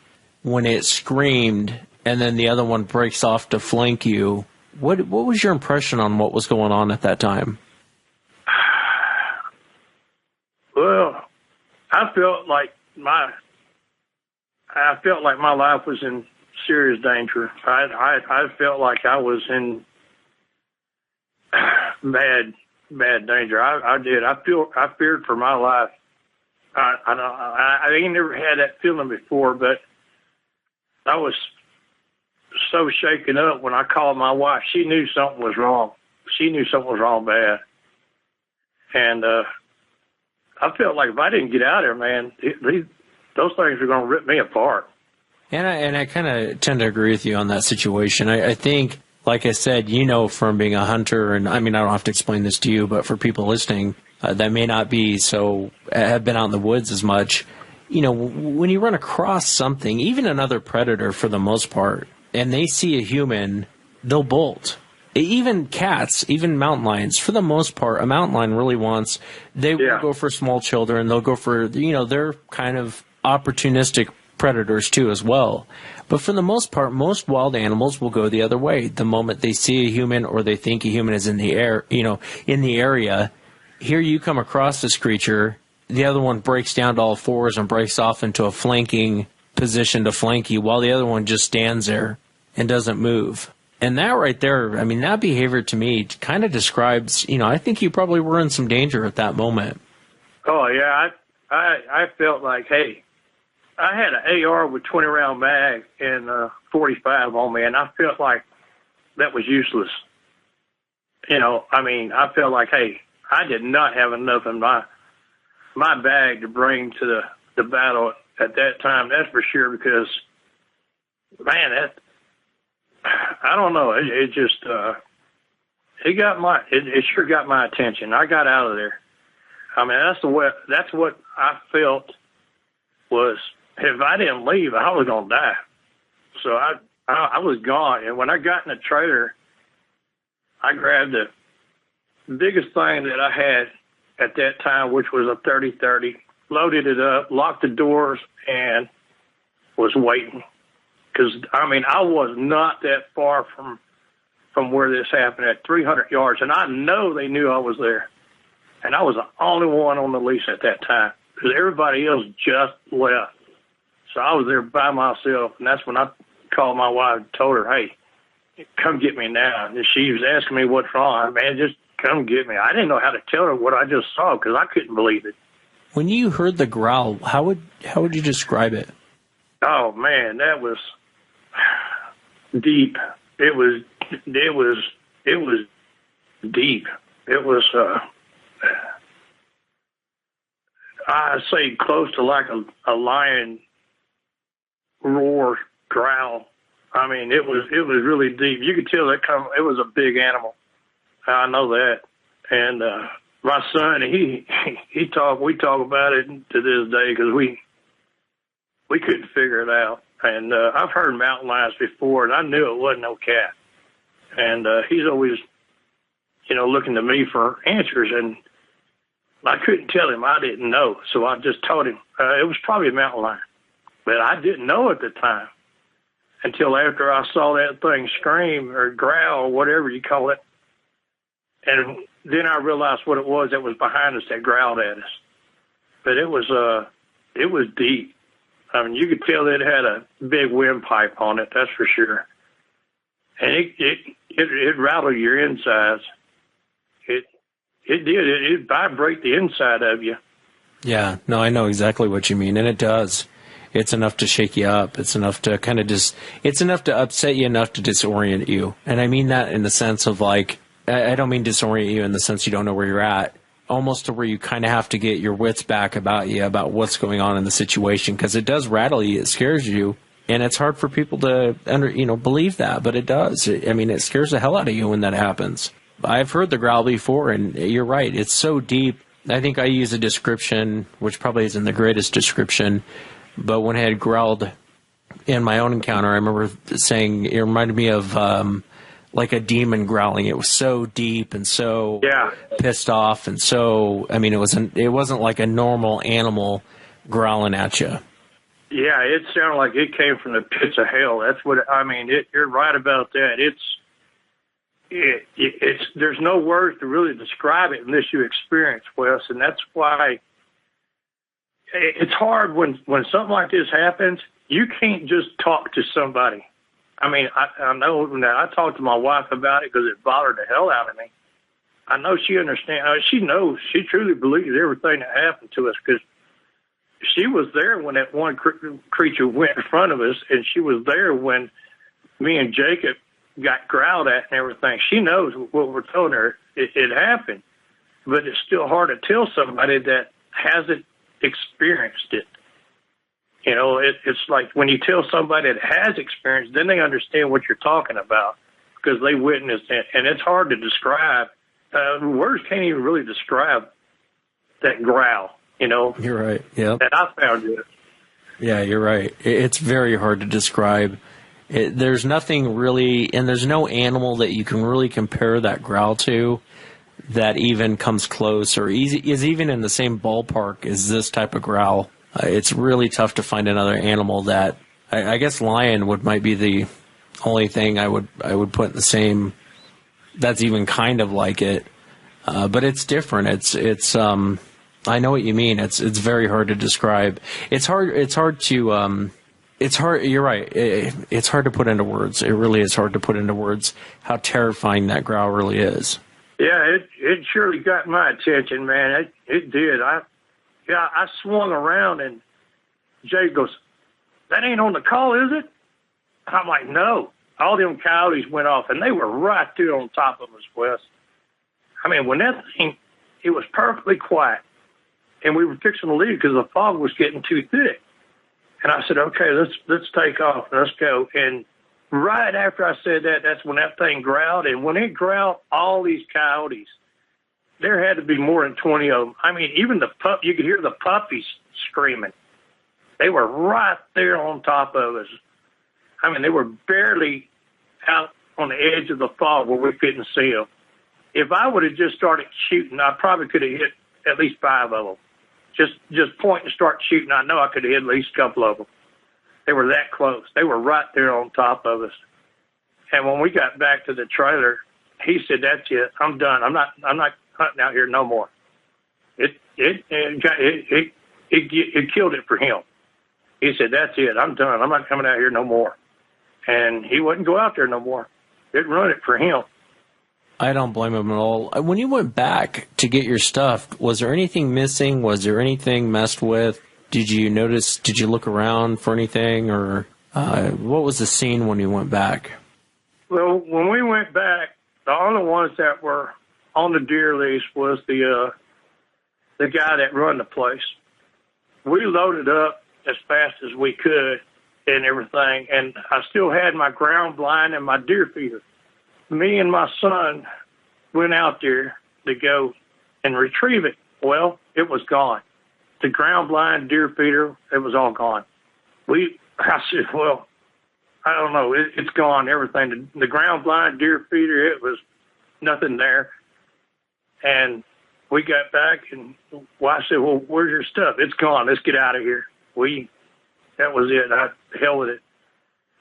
when it screamed and then the other one breaks off to flank you? What was your impression on what was going on at that time? Well, I felt like my life was in serious danger. I felt like I was in bad danger. I did. I feared for my life. I ain't never had that feeling before, but I was so shaken up when I called my wife. She knew something was wrong. She knew something was wrong bad. And I felt like if I didn't get out of there, man, those things were going to rip me apart. And I kind of tend to agree with you on that situation. I think, like I said, from being a hunter, and I mean, I don't have to explain this to you, but for people listening that may not be have been out in the woods as much, when you run across something, even another predator for the most part, and they see a human, they'll bolt. Even cats, even mountain lions, for the most part, a mountain lion really will go for small children. They'll go for, they're kind of opportunistic predators too as well. But for the most part, most wild animals will go the other way. The moment they see a human or they think a human is in the air, in the area, here you come across this creature, the other one breaks down to all fours and breaks off into a flanking position to flank you, while the other one just stands there and doesn't move. And that right there, I mean, that behavior to me kind of describes, I think you probably were in some danger at that moment. Oh, yeah. I felt like, hey, I had an AR with 20-round mag and 45 on me, and I felt like that was useless. I felt like, hey, I did not have enough in my bag to bring to the battle at that time. That's for sure, because, man, I don't know. It just it sure got my attention. I got out of there. I mean, that's what I felt was, if I didn't leave, I was gonna die. So I was gone. And when I got in the trailer, I grabbed the biggest thing that I had at that time, which was a 30-30, loaded it up, locked the doors, and was waiting. Because, I mean, I was not that far from where this happened, at 300 yards. And I know they knew I was there. And I was the only one on the leash at that time, because everybody else just left. So I was there by myself. And that's when I called my wife and told her, hey, come get me now. And she was asking me what's wrong. Man, just come get me. I didn't know how to tell her what I just saw, because I couldn't believe it. When you heard the growl, how would you describe it? Oh, man, that was deep. It was deep. It was, I'd say close to like a lion roar growl. I mean, it was really deep. You could tell it was a big animal. I know that. And, my son, we talk about it to this day, because we couldn't figure it out. And I've heard mountain lions before, and I knew it wasn't no cat. And he's always, looking to me for answers. And I couldn't tell him. I didn't know. So I just told him it was probably a mountain lion. But I didn't know at the time until after I saw that thing scream or growl, or whatever you call it. And then I realized what it was that was behind us that growled at us. But it was deep. I mean, you could tell it had a big windpipe on it, that's for sure. And it rattled your insides. It did. It vibrate the inside of you. Yeah, no, I know exactly what you mean, and it does. It's enough to shake you up. It's enough to kind of it's enough to upset you, enough to disorient you. And I mean that in the sense of, like, I don't mean disorient you in the sense you don't know where you're at, almost to where you kind of have to get your wits back about what's going on in the situation, because it does rattle you, it scares you, and it's hard for people to believe that, but it does. It scares the hell out of you when that happens. I've heard the growl before, and you're right, it's so deep. I think I use a description, which probably isn't the greatest description, but when I had growled in my own encounter, I remember saying it reminded me of like a demon growling. It was so deep and so pissed off, and so, it wasn't like a normal animal growling at you. Yeah, it sounded like it came from the pits of hell. That's what you're right about that. There's no words to really describe it unless you experience, Wes, and that's why it's hard when something like this happens. You can't just talk to somebody. I know that I talked to my wife about it because it bothered the hell out of me. I know she understands. She knows. She truly believes everything that happened to us, because she was there when that one creature went in front of us, and she was there when me and Jacob got growled at and everything. She knows what we're telling her. It happened, but it's still hard to tell somebody that hasn't experienced it. You know, it's like when you tell somebody that has experience, then they understand what you're talking about because they witnessed it. And it's hard to describe. Words can't even really describe that growl, you know. You're right. Yeah. That I found it. Yeah, you're right. It's very hard to describe. There's nothing really, and there's no animal that you can really compare that growl to that even comes close or is even in the same ballpark as this type of growl. It's really tough to find another animal that, I guess lion might be the only thing I would put in the same, that's even kind of like it. But it's different. It's I know what you mean. It's very hard to describe. It's hard to, you're right. It's hard to put into words. It really is hard to put into words how terrifying that growl really is. Yeah, it surely got my attention, man. It did. I swung around and Jay goes, "That ain't on the call, is it?" I'm like, "No." All them coyotes went off, and they were right there on top of us, Wes. I mean, when that thing, it was perfectly quiet, and we were fixing to leave because the fog was getting too thick. And I said, "Okay, let's take off. Let's go." And right after I said that, that's when that thing growled. And when it growled, all these coyotes, there had to be more than 20 of them. I mean, even you could hear the puppies screaming. They were right there on top of us. I mean, they were barely out on the edge of the fog where we couldn't see them. If I would have just started shooting, I probably could have hit at least 5 of them. Just point and start shooting. I know I could have hit at least a couple of them. They were that close. They were right there on top of us. And when we got back to the trailer, he said, "That's it. I'm done. I'm not hunting out here no more." It killed it for him. He said, "That's it. I'm done. I'm not coming out here no more." And he wouldn't go out there no more. It ruined it for him. I don't blame him at all. When you went back to get your stuff, was there anything missing? Was there anything messed with? Did you notice, did you look around for anything? Or what was the scene when you went back? Well, when we went back, the only ones that were on the deer lease was the guy that run the place. We loaded up as fast as we could and everything, and I still had my ground blind and my deer feeder. Me and my son went out there to go and retrieve it. Well, it was gone. The ground blind, deer feeder, it was all gone. I said, "Well, I don't know. It's gone, everything. The ground blind, deer feeder, it was nothing there." And we got back, and I said, "Well, where's your stuff?" "It's gone. Let's get out of here." That was it. Hell with it.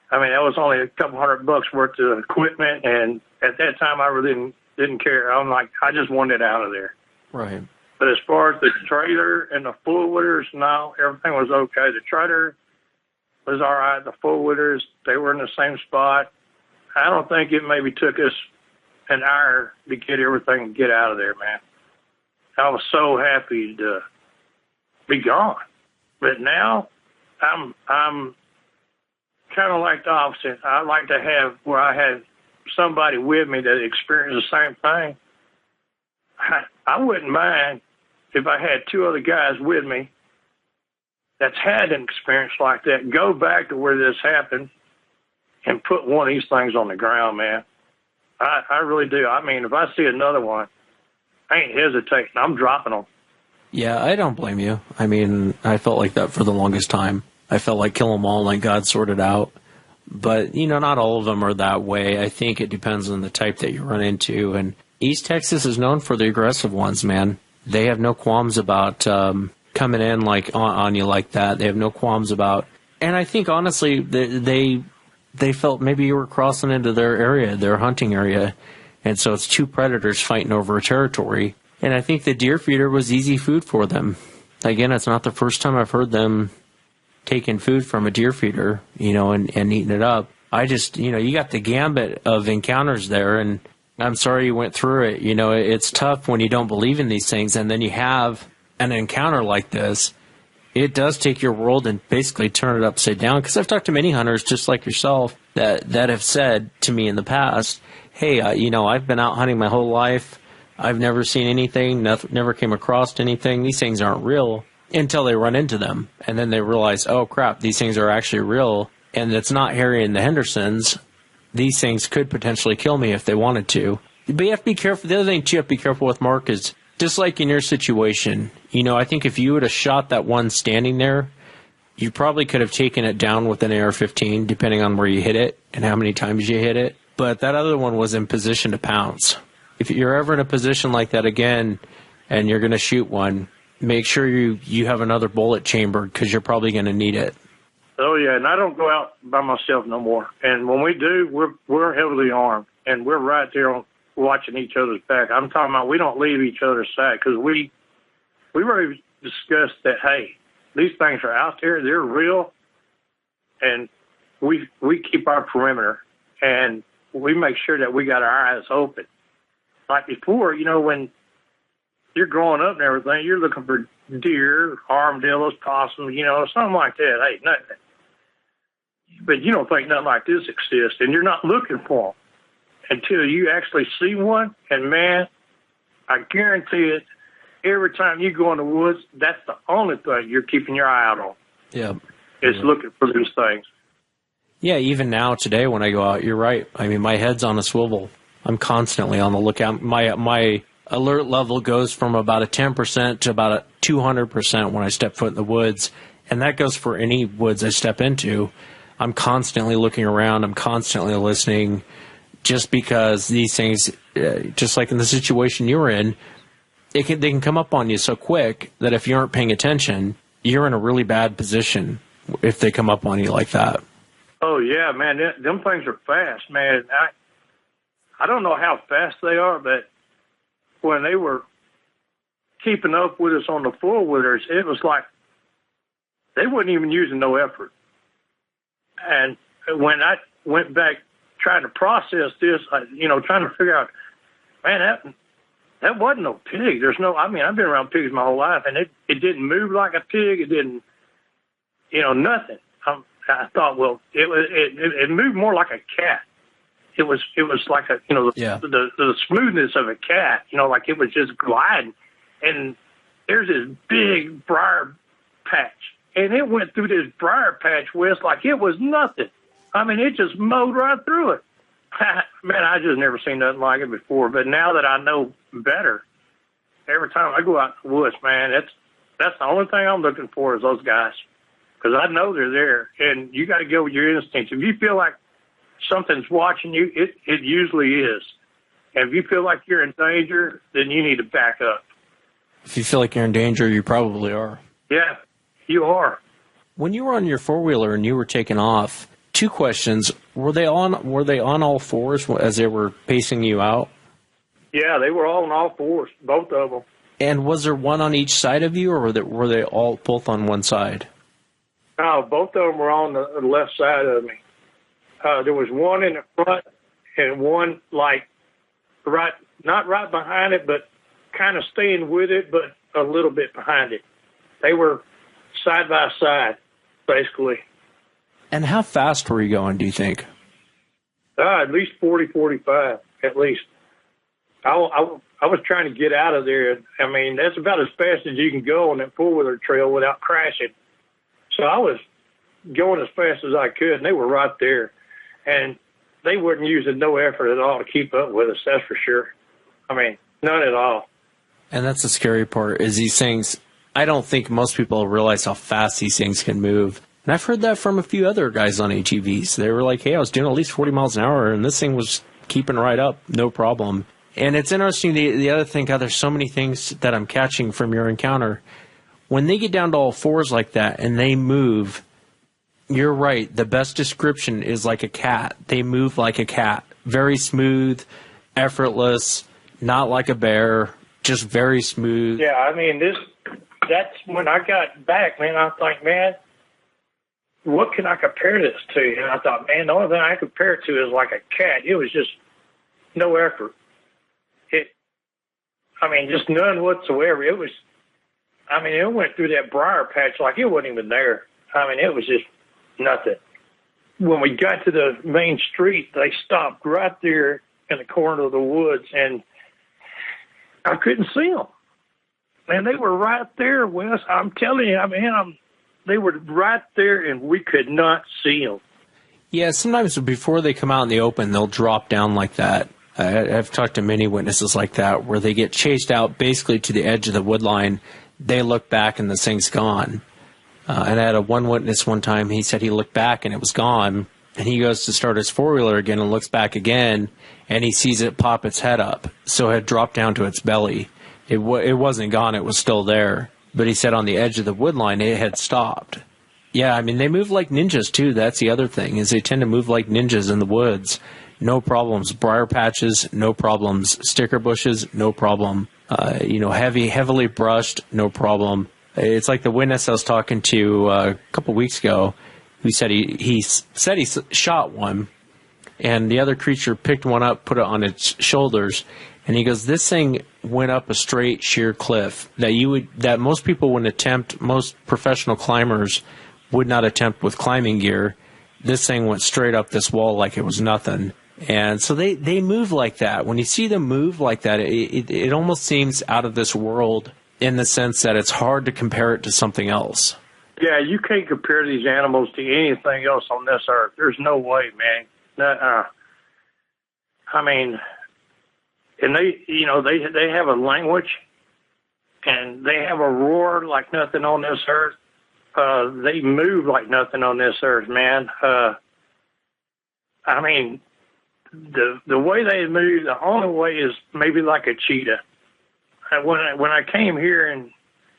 I mean, that was only a couple $100 worth of equipment, and at that time, I really didn't care. I'm like, I just wanted out of there. Right. But as far as the trailer and the full-witters, no, everything was okay. The trailer was all right. The full-witters, they were in the same spot. I don't think it maybe took us an hour to get everything and get out of there, man. I was so happy to be gone. But now I'm kind of like the opposite. I like to have where I had somebody with me that experienced the same thing. I wouldn't mind if I had 2 other guys with me that's had an experience like that, go back to where this happened and put one of these things on the ground, man. I really do. I mean, if I see another one, I ain't hesitating. I'm dropping them. Yeah, I don't blame you. I mean, I felt like that for the longest time. I felt like kill them all and let God sort it out. But, not all of them are that way. I think it depends on the type that you run into. And East Texas is known for the aggressive ones, man. They have no qualms about coming in like on you like that. They have no qualms about. And I think, honestly, they felt maybe you were crossing into their area, their hunting area. And so it's 2 predators fighting over a territory. And I think the deer feeder was easy food for them. Again, it's not the first time I've heard them taking food from a deer feeder, and eating it up. I just, you got the gambit of encounters there, and I'm sorry you went through it. It's tough when you don't believe in these things, and then you have an encounter like this. It does take your world and basically turn it upside down, because I've talked to many hunters just like yourself that have said to me in the past, hey, I've been out hunting my whole life. I've never seen anything, never came across anything. These things aren't real. until they run into them. And then they realize, oh, crap, these things are actually real. And it's not Harry and the Hendersons. These things could potentially kill me if they wanted to. But you have to be careful. The other thing, too, you have to be careful with, Mark, is just like in your situation, I think if you would have shot that one standing there, you probably could have taken it down with an AR-15, depending on where you hit it and how many times you hit it. But that other one was in position to pounce. If you're ever in a position like that again and you're going to shoot one, make sure you have another bullet chambered because you're probably going to need it. Oh, yeah, and I don't go out by myself no more. And when we do, we're heavily armed, and we're right there watching each other's back. I'm talking about we don't leave each other's side because we already discussed that, hey, these things are out there, they're real, and we keep our perimeter, and we make sure that we got our eyes open. Like before, when you're growing up and everything, you're looking for deer, armadillos, possums, something like that. Hey, nothing. But you don't think nothing like this exists, and you're not looking for them until you actually see one. And, man, I guarantee it, every time you go in the woods, that's the only thing you're keeping your eye out on. Yeah. Is looking for these things. Yeah, even now, today, when I go out, you're right. I mean, my head's on a swivel. I'm constantly on the lookout. My alert level goes from about a 10% to about a 200% when I step foot in the woods, and that goes for any woods I step into. I'm constantly looking around. I'm constantly listening, just because these things, just like in the situation you were in, they can come up on you so quick that if you aren't paying attention, you're in a really bad position if they come up on you like that. Oh, yeah, man. Them things are fast, man. I don't know how fast they are, but when they were keeping up with us on the four-wheelers, it was like they wasn't even using no effort. And when I went back trying to process this, trying to figure out, man, that wasn't no pig. I've been around pigs my whole life, and it didn't move like a pig. It didn't, nothing. I thought, well, it moved more like a cat. It was like the smoothness of a cat, like it was just gliding. And there's this big briar patch. And it went through this briar patch, Wes, like it was nothing. I mean, it just mowed right through it. Man, I just never seen nothing like it before. But now that I know better, every time I go out in the woods, man, that's the only thing I'm looking for is those guys. Because I know they're there. And you got to go with your instincts. If you feel like something's watching you, it usually is. And if you feel like you're in danger, then you need to back up. If you feel like you're in danger, you probably are. Yeah, you are. When you were on your four-wheeler and you were taking off, two questions. Were they on all fours as they were pacing you out? Yeah, they were all on all fours, both of them. And was there one on each side of you, or were they all both on one side? No, both of them were on the left side of me. There was one in the front and one not right behind it, but kind of staying with it, but a little bit behind it. They were side by side, basically. And how fast were you going, do you think? At least 40, 45, at least. I was trying to get out of there. I mean, that's about as fast as you can go on that four-wheeler trail without crashing. So I was going as fast as I could, and they were right there. And they weren't using no effort at all to keep up with us, that's for sure. I mean, none at all. And that's the scary part, is these things, I don't think most people realize how fast these things can move. And I've heard that from a few other guys on ATVs. They were like, hey, I was doing at least 40 miles an hour, and this thing was keeping right up, no problem. And it's interesting, the other thing, God, there's so many things that I'm catching from your encounter. When they get down to all fours like that and they move, you're right. The best description is like a cat. They move like a cat. Very smooth, effortless, not like a bear, just very smooth. Yeah, I mean, that's when I got back, man, I thought, man, what can I compare this to? And I thought, man, the only thing I compare it to is like a cat. It was just no effort. Just none whatsoever. It went through that briar patch like it wasn't even there. I mean, it was just nothing. When we got to the main street, they stopped right there in the corner of the woods, and I couldn't see them. And they were right there, Wes. I'm telling you, they were right there, and we could not see them. Yeah, sometimes before they come out in the open, they'll drop down like that. I've talked to many witnesses like that, where they get chased out basically to the edge of the wood line. They look back, and the thing's gone. And I had one witness one time, he said he looked back, and it was gone. And he goes to start his four-wheeler again and looks back again, and he sees it pop its head up. So it had dropped down to its belly. It wasn't gone, it was still there. But he said on the edge of the wood line, it had stopped. Yeah, I mean, they move like ninjas, too. That's the other thing, is they tend to move like ninjas in the woods. No problems. Briar patches, no problems. Sticker bushes, no problem. Heavily brushed, no problem. It's like the witness I was talking to a couple weeks ago, who said he shot one, and the other creature picked one up, put it on its shoulders, and he goes, this thing went up a straight, sheer cliff that most people wouldn't attempt. Most professional climbers would not attempt with climbing gear. This thing went straight up this wall like it was nothing. And so they move like that. When you see them move like that, it almost seems out of this world in the sense that it's hard to compare it to something else. Yeah, you can't compare these animals to anything else on this earth. There's no way, man. I mean, and they have a language, and they have a roar like nothing on this earth. They move like nothing on this earth, man. I mean, the way they move, the only way is maybe like a cheetah. When I came here and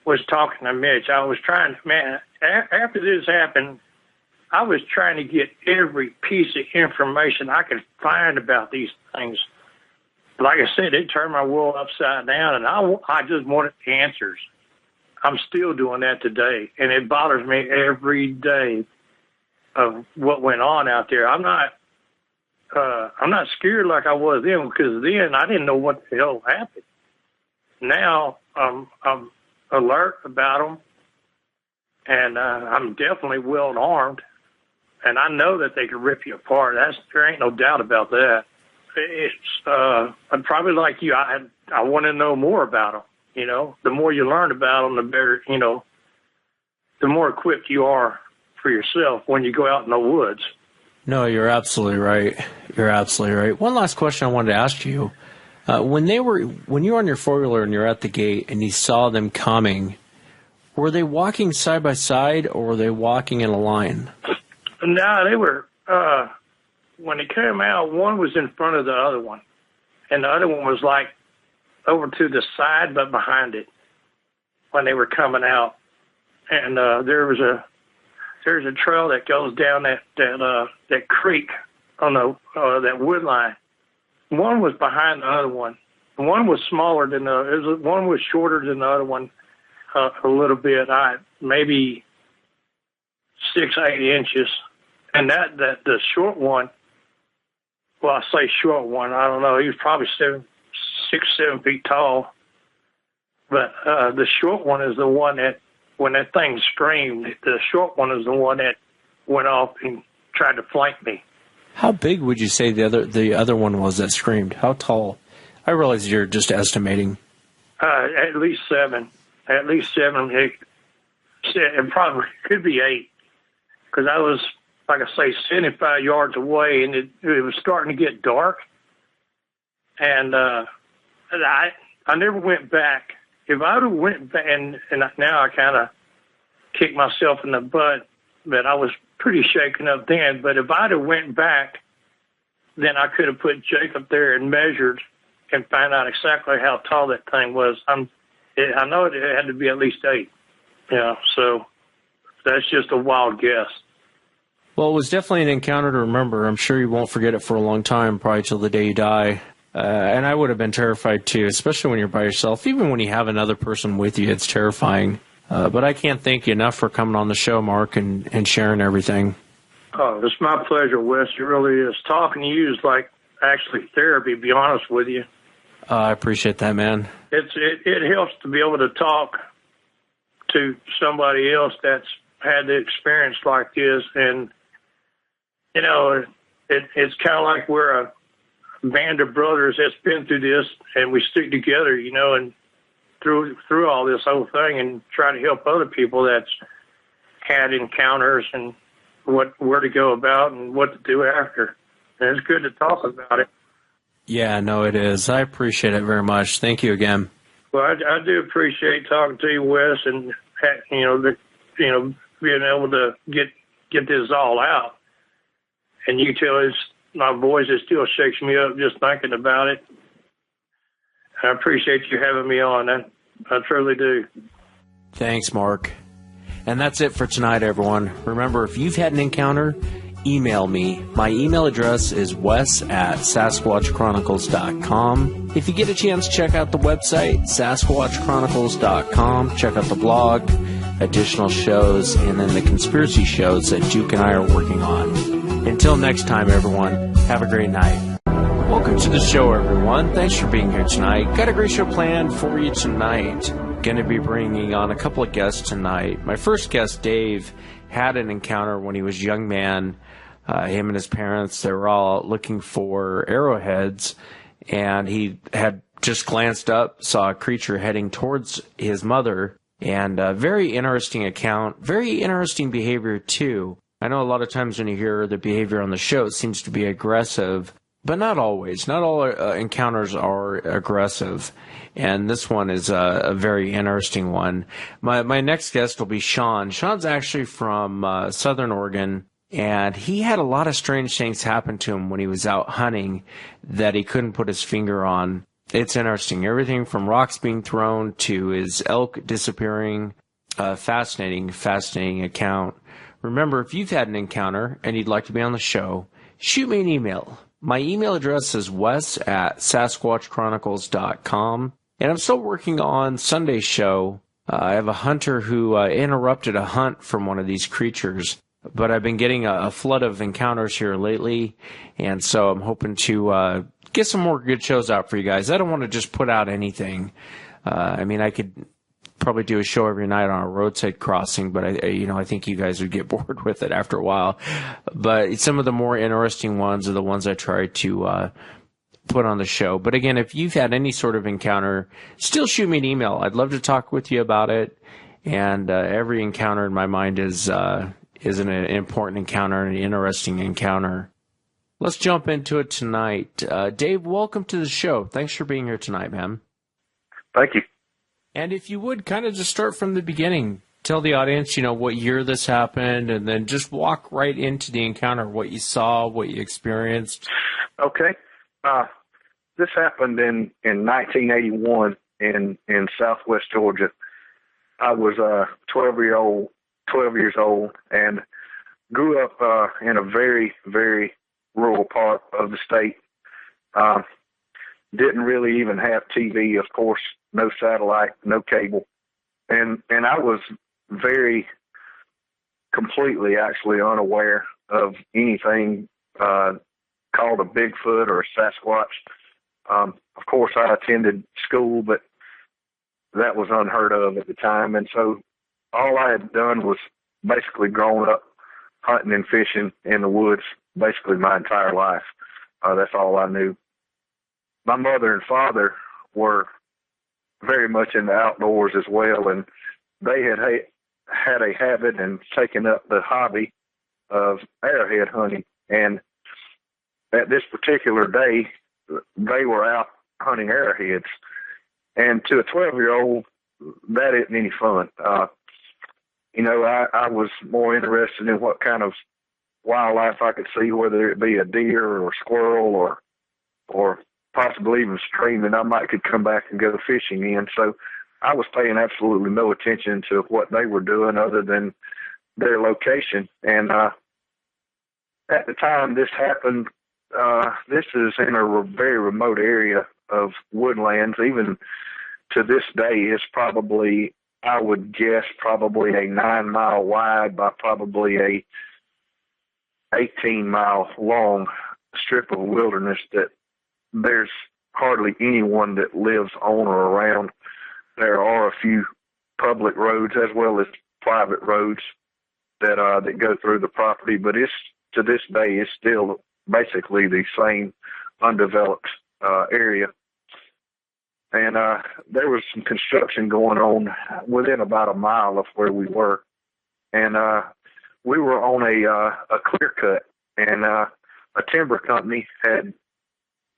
was talking to Mitch, I was trying to, man, after this happened, I was trying to get every piece of information I could find about these things. Like I said, it turned my world upside down, and I just wanted answers. I'm still doing that today, and it bothers me every day of what went on out there. I'm not scared like I was then, because then I didn't know what the hell happened. Now I'm alert about them, and I'm definitely well armed, and I know that they can rip you apart. There ain't no doubt about that. I'm probably like you. I want to know more about them. You know, the more you learn about them, the better. You know, the more equipped you are for yourself when you go out in the woods. No, you're absolutely right. You're absolutely right. One last question I wanted to ask you: when you were on your four-wheeler and you're at the gate and you saw them coming, were they walking side by side or were they walking in a line? No, they were. When they came out, one was in front of the other one, and the other one was like over to the side but behind it when they were coming out. And there's a trail that goes down that creek on that wood line. One was behind the other one. One was smaller than one was shorter than the other one a little bit, maybe 6-8 inches. And that the short one, well, I say short one, I don't know, he was probably 6-7 feet tall. But the short one is the one that, when that thing screamed, the short one is the one that went off and tried to flank me. How big would you say the other one was that screamed? How tall? I realize you're just estimating. At least 7. At least 7. It probably could be 8. Because I was, like I say, 75 yards away, and it was starting to get dark. And I never went back. If I would have went back, and now I kind of kick myself in the butt, but I was pretty shaken up then. But if I'd have went back, then I could have put Jacob there and measured and find out exactly how tall that thing was. I know it had to be at least 8. Yeah, so that's just a wild guess. Well, it was definitely an encounter to remember. I'm sure you won't forget it for a long time, probably till the day you die. And I would have been terrified too, especially when you're by yourself. Even when you have another person with you, it's terrifying. But I can't thank you enough for coming on the show, Mark, and sharing everything. Oh, it's my pleasure, Wes. It really is. Talking to you is like actually therapy, to be honest with you. I appreciate that, man. It helps to be able to talk to somebody else that's had the experience like this. And, you know, it's kind of like we're a band of brothers that's been through this, and we stick together, you know, and through all this whole thing and try to help other people that's had encounters and where to go about and what to do after. And it's good to talk about it. Yeah, no, it is. I appreciate it very much. Thank you again. Well, I do appreciate talking to you, Wes, and being able to get this all out. And you tell us my voice, it still shakes me up just thinking about it. I appreciate you having me on. I truly do. Thanks, Mark. And that's it for tonight, everyone. Remember, if you've had an encounter, email me. My email address is wes@sasquatchchronicles.com. If you get a chance, check out the website, sasquatchchronicles.com. Check out the blog, additional shows, and then the conspiracy shows that Duke and I are working on. Until next time, everyone, have a great night. Welcome to the show, everyone. Thanks for being here tonight. Got a great show planned for you tonight. Going to be bringing on a couple of guests tonight. My first guest, Dave, had an encounter when he was a young man. Him and his parents, they were all looking for arrowheads, and he had just glanced up, saw a creature heading towards his mother, and a very interesting account, very interesting behavior, too. I know a lot of times when you hear the behavior on the show, it seems to be aggressive, but not always. Not all encounters are aggressive, and this one is a very interesting one. My next guest will be Sean. Sean's actually from Southern Oregon, and he had a lot of strange things happen to him when he was out hunting that he couldn't put his finger on. It's interesting. Everything from rocks being thrown to his elk disappearing. Fascinating account. Remember, if you've had an encounter and you'd like to be on the show, shoot me an email. My email address is wes@sasquatchchronicles.com. And I'm still working on Sunday's show. I have a hunter who interrupted a hunt from one of these creatures. But I've been getting a flood of encounters here lately. And so I'm hoping to get some more good shows out for you guys. I don't want to just put out anything. I could probably do a show every night on a roadside crossing, but I think you guys would get bored with it after a while. But some of the more interesting ones are the ones I try to put on the show. But again, if you've had any sort of encounter, still shoot me an email. I'd love to talk with you about it. And every encounter in my mind is an important encounter, an interesting encounter. Let's jump into it tonight. Dave, welcome to the show. Thanks for being here tonight, man. Thank you. And if you would, kind of just start from the beginning. Tell the audience, what year this happened, and then just walk right into the encounter, what you saw, what you experienced. Okay. This happened in 1981 in Southwest Georgia. I was 12 years old, and grew up in a very, very rural part of the state. Didn't really even have TV, of course, no satellite, no cable. And I was very completely actually unaware of anything called a Bigfoot or a Sasquatch. Of course, I attended school, but that was unheard of at the time. And so all I had done was basically grown up hunting and fishing in the woods basically my entire life. That's all I knew. My mother and father were very much in the outdoors as well, and they had a habit and taken up the hobby of arrowhead hunting. And at this particular day, they were out hunting arrowheads. And to a 12-year-old, that isn't any fun. I was more interested in what kind of wildlife I could see, whether it be a deer or a squirrel or possibly even stream that I might could come back and go fishing in. So I was paying absolutely no attention to what they were doing other than their location. And at the time this happened, this is in a very remote area of woodlands. Even to this day, it's probably, I would guess, probably a 9-mile wide by probably a 18-mile long strip of wilderness that there's hardly anyone that lives on or around. There are a few public roads as well as private roads that go through the property, but it's, to this day, it's still basically the same undeveloped area. And there was some construction going on within about a mile of where we were. And we were on a clear cut, and a timber company had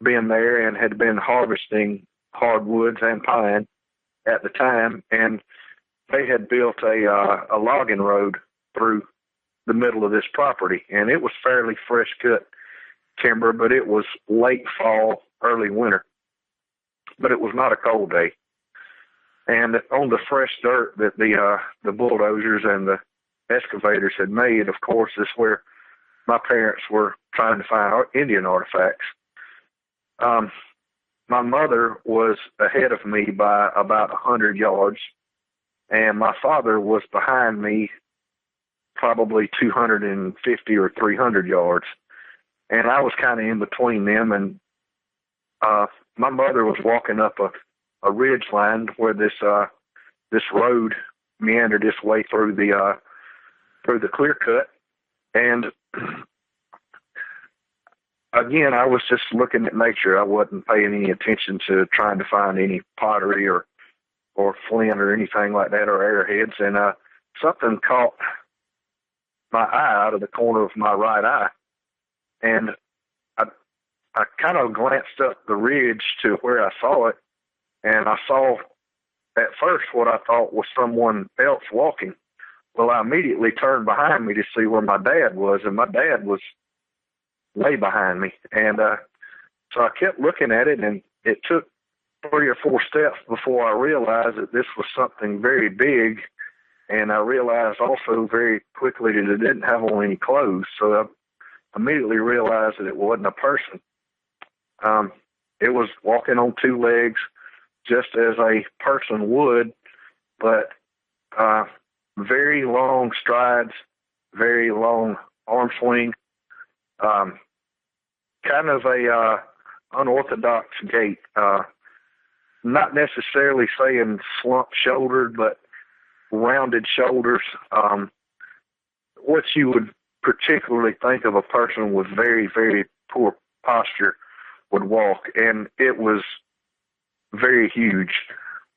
been there and had been harvesting hardwoods and pine at the time, and they had built a logging road through the middle of this property, and it was fairly fresh cut timber, but it was late fall, early winter, but it was not a cold day. And on the fresh dirt that the bulldozers and the excavators had made, of course, is where my parents were trying to find Indian artifacts. My mother was ahead of me by about 100 yards, and my father was behind me probably 250 or 300 yards. And I was kind of in between them, and my mother was walking up a ridge line where this road meandered its way through the clear cut. And again, I was just looking at nature. I wasn't paying any attention to trying to find any pottery or flint or anything like that, or arrowheads. And something caught my eye out of the corner of my right eye. And I kind of glanced up the ridge to where I saw it, and I saw at first what I thought was someone else walking. Well, I immediately turned behind me to see where my dad was, and my dad was way behind me. And so I kept looking at it, and it took 3 or 4 steps before I realized that this was something very big. And I realized also very quickly that it didn't have on any clothes. So I immediately realized that it wasn't a person. It was walking on 2 legs, just as a person would, but very long strides, very long arm swing, kind of a unorthodox gait. Not necessarily saying slump-shouldered, but rounded shoulders. What you would particularly think of a person with very, very poor posture would walk, and it was very huge.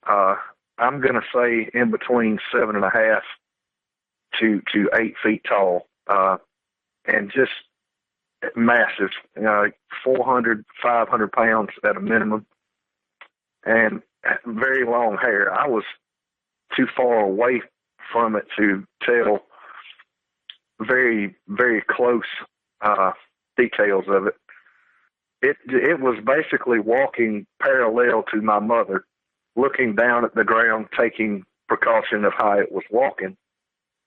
I'm going to say in between 7.5 to 8 feet tall, and just massive, 400, 500 pounds at a minimum, and very long hair. I was too far away from it to tell very, very close details of it. It was basically walking parallel to my mother, looking down at the ground, taking precaution of how it was walking.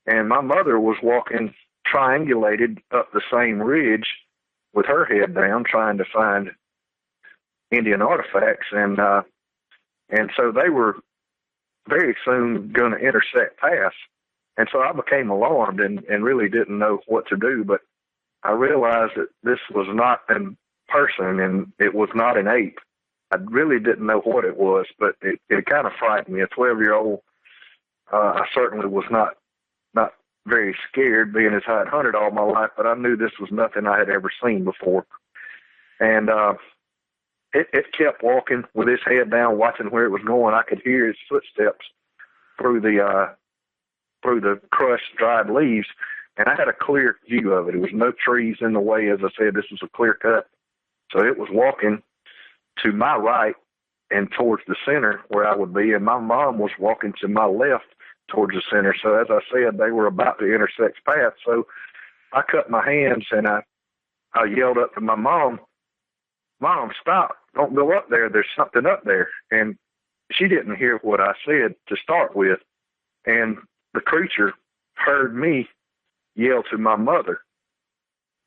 And my mother was walking triangulated up the same ridge with her head down, trying to find Indian artifacts. And so they were very soon going to intersect paths. And so I became alarmed and really didn't know what to do. But I realized that this was not a person and it was not an ape. I really didn't know what it was, but it kind of frightened me. A 12-year-old, I certainly was not very scared, being as I had hunted all my life, but I knew this was nothing I had ever seen before. And it kept walking with his head down, watching where it was going. I could hear his footsteps through the crushed, dried leaves, and I had a clear view of it. There was no trees in the way. As I said, this was a clear cut. So it was walking to my right and towards the center where I would be, and my mom was walking to my left towards the center. So as I said, they were about to intersect paths. So I cut my hands and I yelled up to my mom, "Mom, stop. Don't go up there. There's something up there." And she didn't hear what I said to start with. And the creature heard me yell to my mother.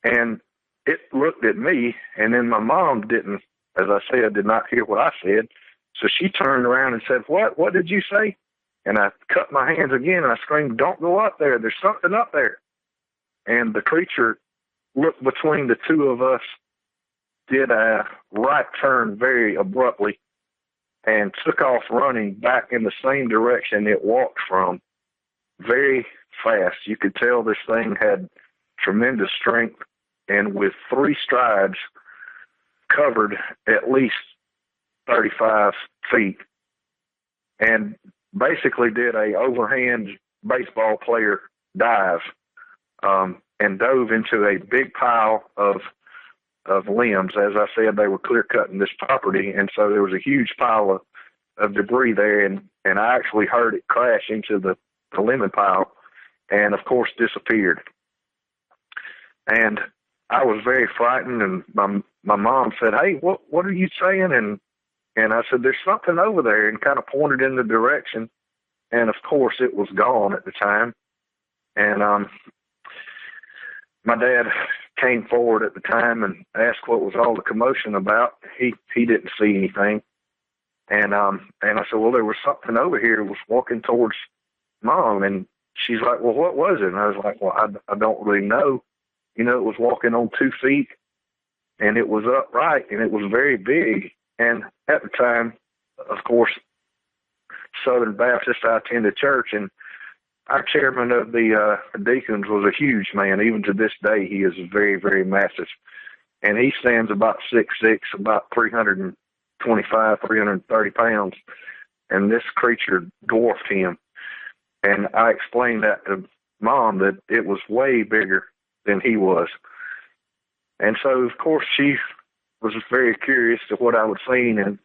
And it looked at me, and then my mom didn't, as I said, did not hear what I said. So she turned around and said, What did you say?" And I cut my hands again, and I screamed, "Don't go up there. There's something up there." And the creature looked between the two of us, did a right turn very abruptly, and took off running back in the same direction it walked from, very fast. You could tell this thing had tremendous strength, and with 3 strides covered at least 35 feet, and basically did a overhand baseball player dive, and dove into a big pile of limbs. As I said, they were clear cutting this property, and so there was a huge pile of debris there, and I actually heard it crash into the lemon pile, and of course disappeared. And I was very frightened, and my mom said, "Hey, what are you saying?" And I said, "There's something over there," and kind of pointed in the direction. And of course, it was gone at the time. And my dad came forward at the time and asked what was all the commotion about. He didn't see anything. And I said, "Well, there was something over here. It was walking towards Mom." And she's like, "Well, what was it?" And I was like, "Well, I don't really know. You know, it was walking on 2 feet, and it was upright, and it was very big." And at the time, of course, Southern Baptist, I attended church, and our chairman of the deacons was a huge man. Even to this day, he is very, very massive. And he stands about 6'6", about 325, 330 pounds. And this creature dwarfed him. And I explained that to Mom, that it was way bigger than he was. And so, of course, she was very curious to what I was seeing and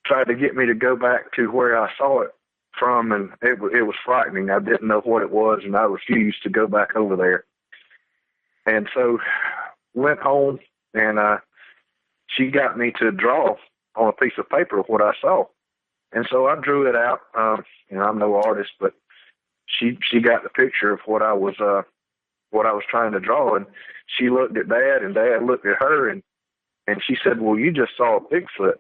tried to get me to go back to where I saw it from, and it was frightening. I didn't know what it was, and I refused to go back over there. And so went home, and she got me to draw on a piece of paper what I saw. And so I drew it out. I'm no artist, but she got the picture of what I was trying to draw, and she looked at Dad, and Dad looked at her, and she said, "Well, you just saw a Bigfoot."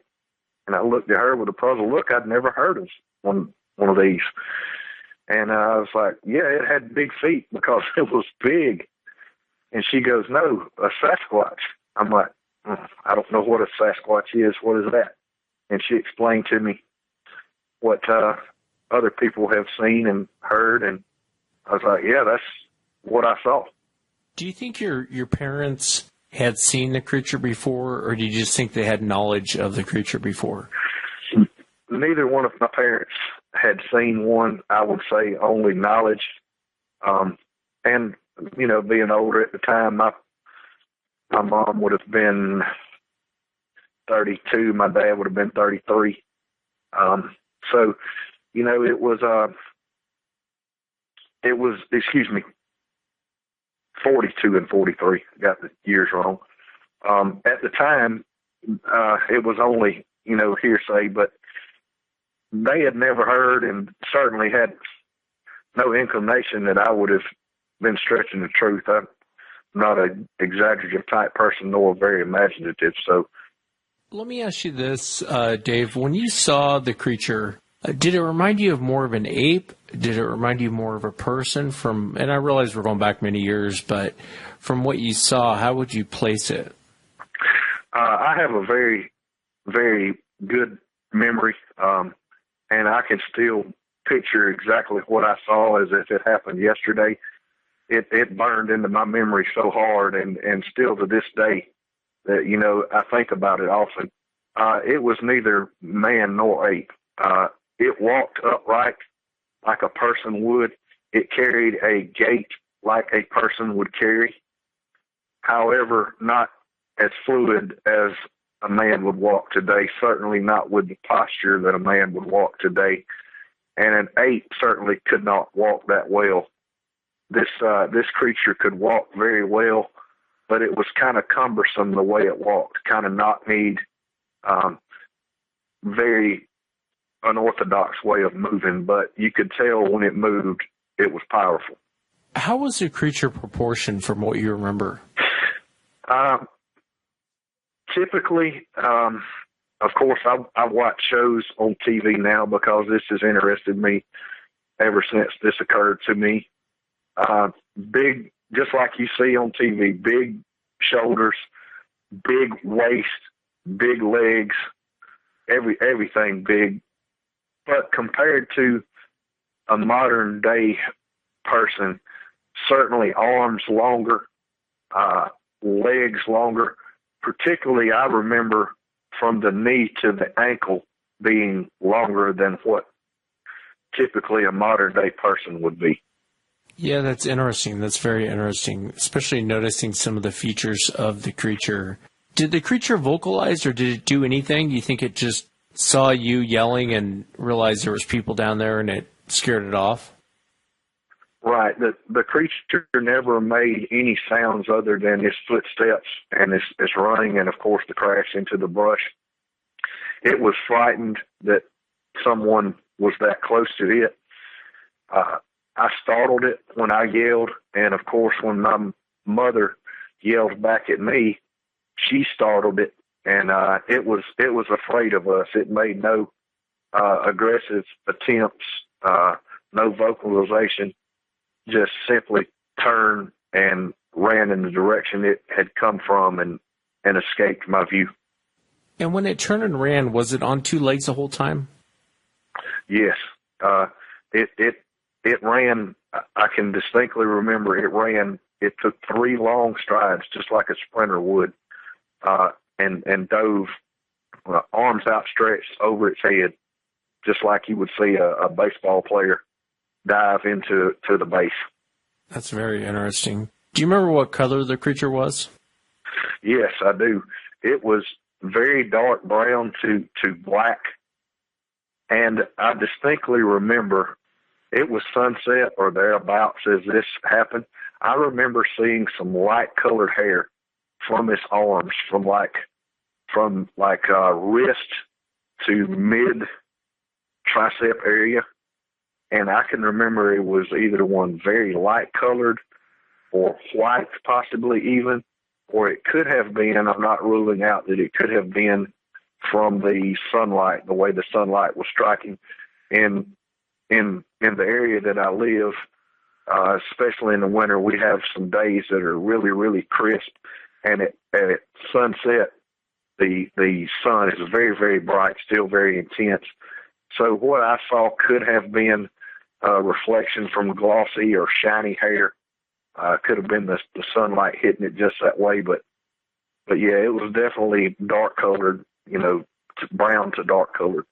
And I looked at her with a puzzled look. I'd never heard of one of these. And I was like, "Yeah, it had big feet because it was big." And she goes, "No, a Sasquatch." I'm like, "I don't know what a Sasquatch is. What is that?" And she explained to me what other people have seen and heard. And I was like, "Yeah, that's what I saw." Do you think your parents had seen the creature before, or do you just think they had knowledge of the creature before? Neither one of my parents had seen one. I would say only knowledge. And, being older at the time, my mom would have been 32. My dad would have been 33. So, it was, 42 and 43. Got the years wrong. At the time, it was only, hearsay, but they had never heard and certainly had no inclination that I would have been stretching the truth. I'm not an exaggerative type person, nor very imaginative. So, let me ask you this, Dave. When you saw the creature, did it remind you of more of an ape? Did it remind you more of a person? And I realize we're going back many years, but from what you saw, how would you place it? I have a very, very good memory, and I can still picture exactly what I saw as if it happened yesterday. It burned into my memory so hard, and still to this day, that, I think about it often. It was neither man nor ape. It walked upright like a person would. It carried a gait like a person would carry. However, not as fluid as a man would walk today, certainly not with the posture that a man would walk today. And an ape certainly could not walk that well. This creature could walk very well, but it was kind of cumbersome the way it walked, kind of knock-kneed, very unorthodox way of moving, but you could tell when it moved, it was powerful. How was the creature proportioned from what you remember? Typically, of course, I watch shows on TV now because this has interested me ever since this occurred to me. Big, just like you see on TV, big shoulders, big waist, big legs, everything big. But compared to a modern day person, certainly arms longer, legs longer. Particularly, I remember from the knee to the ankle being longer than what typically a modern day person would be. Yeah, that's interesting. That's very interesting, especially noticing some of the features of the creature. Did the creature vocalize, or did it do anything? Do you think it just saw you yelling and realized there was people down there and it scared it off? Right. The creature never made any sounds other than his footsteps and his running, and of course the crash into the brush. It was frightened that someone was that close to it. I startled it when I yelled, and of course when my mother yelled back at me, she startled it, and it was afraid of us. It made no aggressive attempts, no vocalization, just simply turned and ran in the direction it had come from and escaped my view. And when it turned and ran, was it on two legs the whole time? Yes. It ran. I can distinctly remember it ran. It took 3 long strides, just like a sprinter would, and dove, arms outstretched over its head, just like you would see a baseball player dive into the base. That's very interesting. Do you remember what color the creature was? Yes, I do. It was very dark brown to black, and I distinctly remember it was sunset or thereabouts as this happened. I remember seeing some light-colored hair from its arms, from wrist to mid tricep area. And I can remember it was either one very light-colored or white, possibly even, or it could have been, I'm not ruling out that it could have been from the sunlight, the way the sunlight was striking. In the area that I live, especially in the winter, we have some days that are really, really crisp, and at sunset, the sun is very, very bright, still very intense. So what I saw could have been a reflection from glossy or shiny hair. Could have been the sunlight hitting it just that way, but yeah, it was definitely dark colored, brown to dark colored.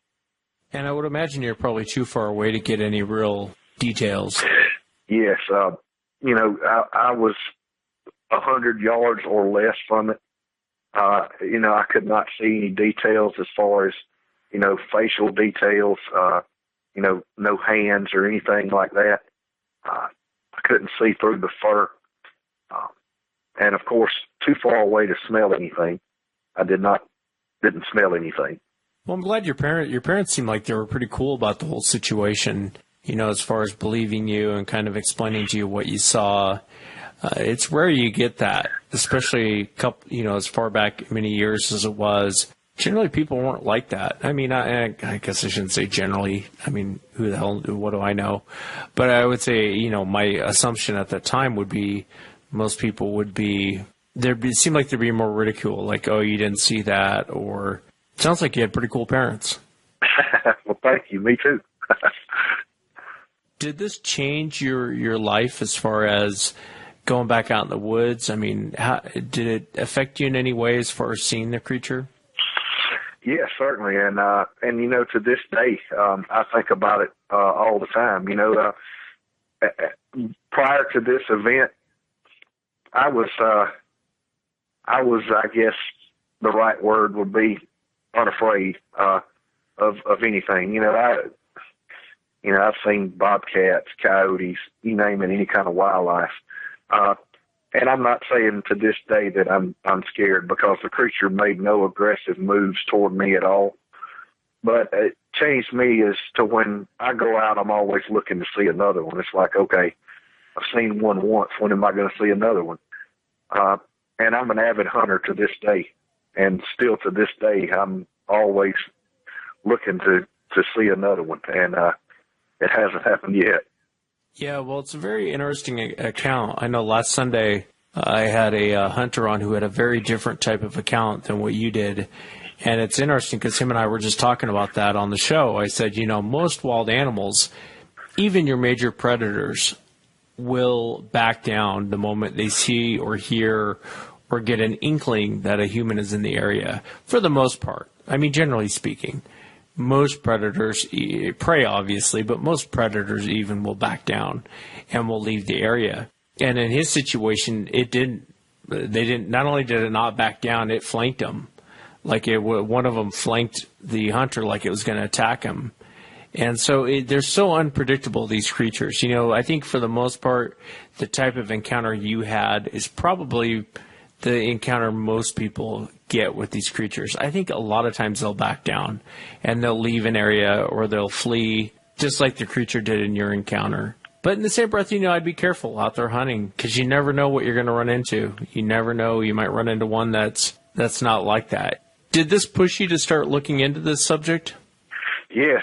And I would imagine you're probably too far away to get any real details. Yes, I was 100 yards or less from it. I could not see any details as far as, facial details, no hands or anything like that. I couldn't see through the fur. And of course, too far away to smell anything. I didn't smell anything. Well, I'm glad your parents seemed like they were pretty cool about the whole situation, as far as believing you and kind of explaining to you what you saw. It's rare you get that, especially, as far back many years as it was. Generally, people weren't like that. I mean, I guess I shouldn't say generally. I mean, who the hell, what do I know? But I would say, my assumption at that time would be most people would be, it seemed like there'd be more ridicule, like, oh, you didn't see that, or it sounds like you had pretty cool parents. Well, thank you. Me too. Did this change your life as far as going back out in the woods? I mean, did it affect you in any way as far as seeing the creature? Yes, certainly, and to this day, I think about it all the time. Prior to this event, I was, I guess, the right word would be unafraid of anything. I've seen bobcats, coyotes, you name it, any kind of wildlife. And I'm not saying to this day that I'm scared, because the creature made no aggressive moves toward me at all. But it changed me as to when I go out, I'm always looking to see another one. It's like, okay, I've seen one once. When am I going to see another one? And I'm an avid hunter to this day. And still to this day, I'm always looking to see another one. And it hasn't happened yet. Yeah, well, it's a very interesting account. I know last Sunday I had a hunter on who had a very different type of account than what you did. And it's interesting because him and I were just talking about that on the show. I said, most wild animals, even your major predators, will back down the moment they see or hear or get an inkling that a human is in the area, for the most part. I mean, generally speaking, most predators, prey obviously, but most predators even will back down and will leave the area. And in his situation, not only did it not back down, it flanked him. One of them flanked the hunter like it was going to attack him. And so they're so unpredictable, these creatures. I think for the most part, the type of encounter you had is probably the encounter most people get with these creatures. I think a lot of times they'll back down and they'll leave an area or they'll flee, just like the creature did in your encounter. But in the same breath, I'd be careful out there hunting because you never know what you're going to run into. You never know. You might run into one that's not like that. Did this push you to start looking into this subject? Yes,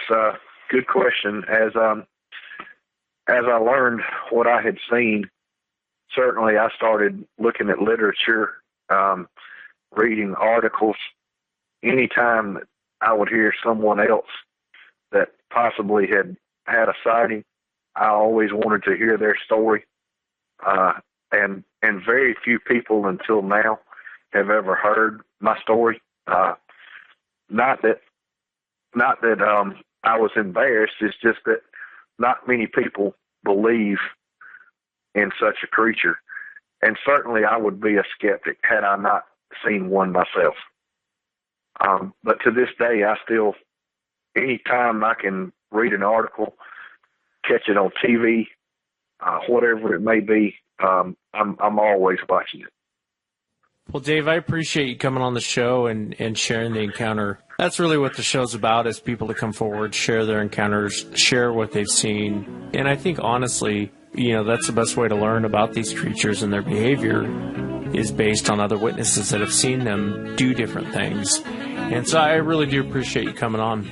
good question. As I learned what I had seen, certainly I started looking at literature, reading articles. Anytime I would hear someone else that possibly had had a sighting, I always wanted to hear their story. And very few people until now have ever heard my story. Not that I was embarrassed. It's just that not many people believe in such a creature. And certainly I would be a skeptic had I not seen one myself. But to this day, I still, anytime I can read an article, catch it on TV, whatever it may be, I'm always watching it. Well, Dave, I appreciate you coming on the show and sharing the encounter. That's really what the show's about, is people to come forward, share their encounters, share what they've seen. And I think, honestly, that's the best way to learn about these creatures and their behavior is based on other witnesses that have seen them do different things. And so I really do appreciate you coming on.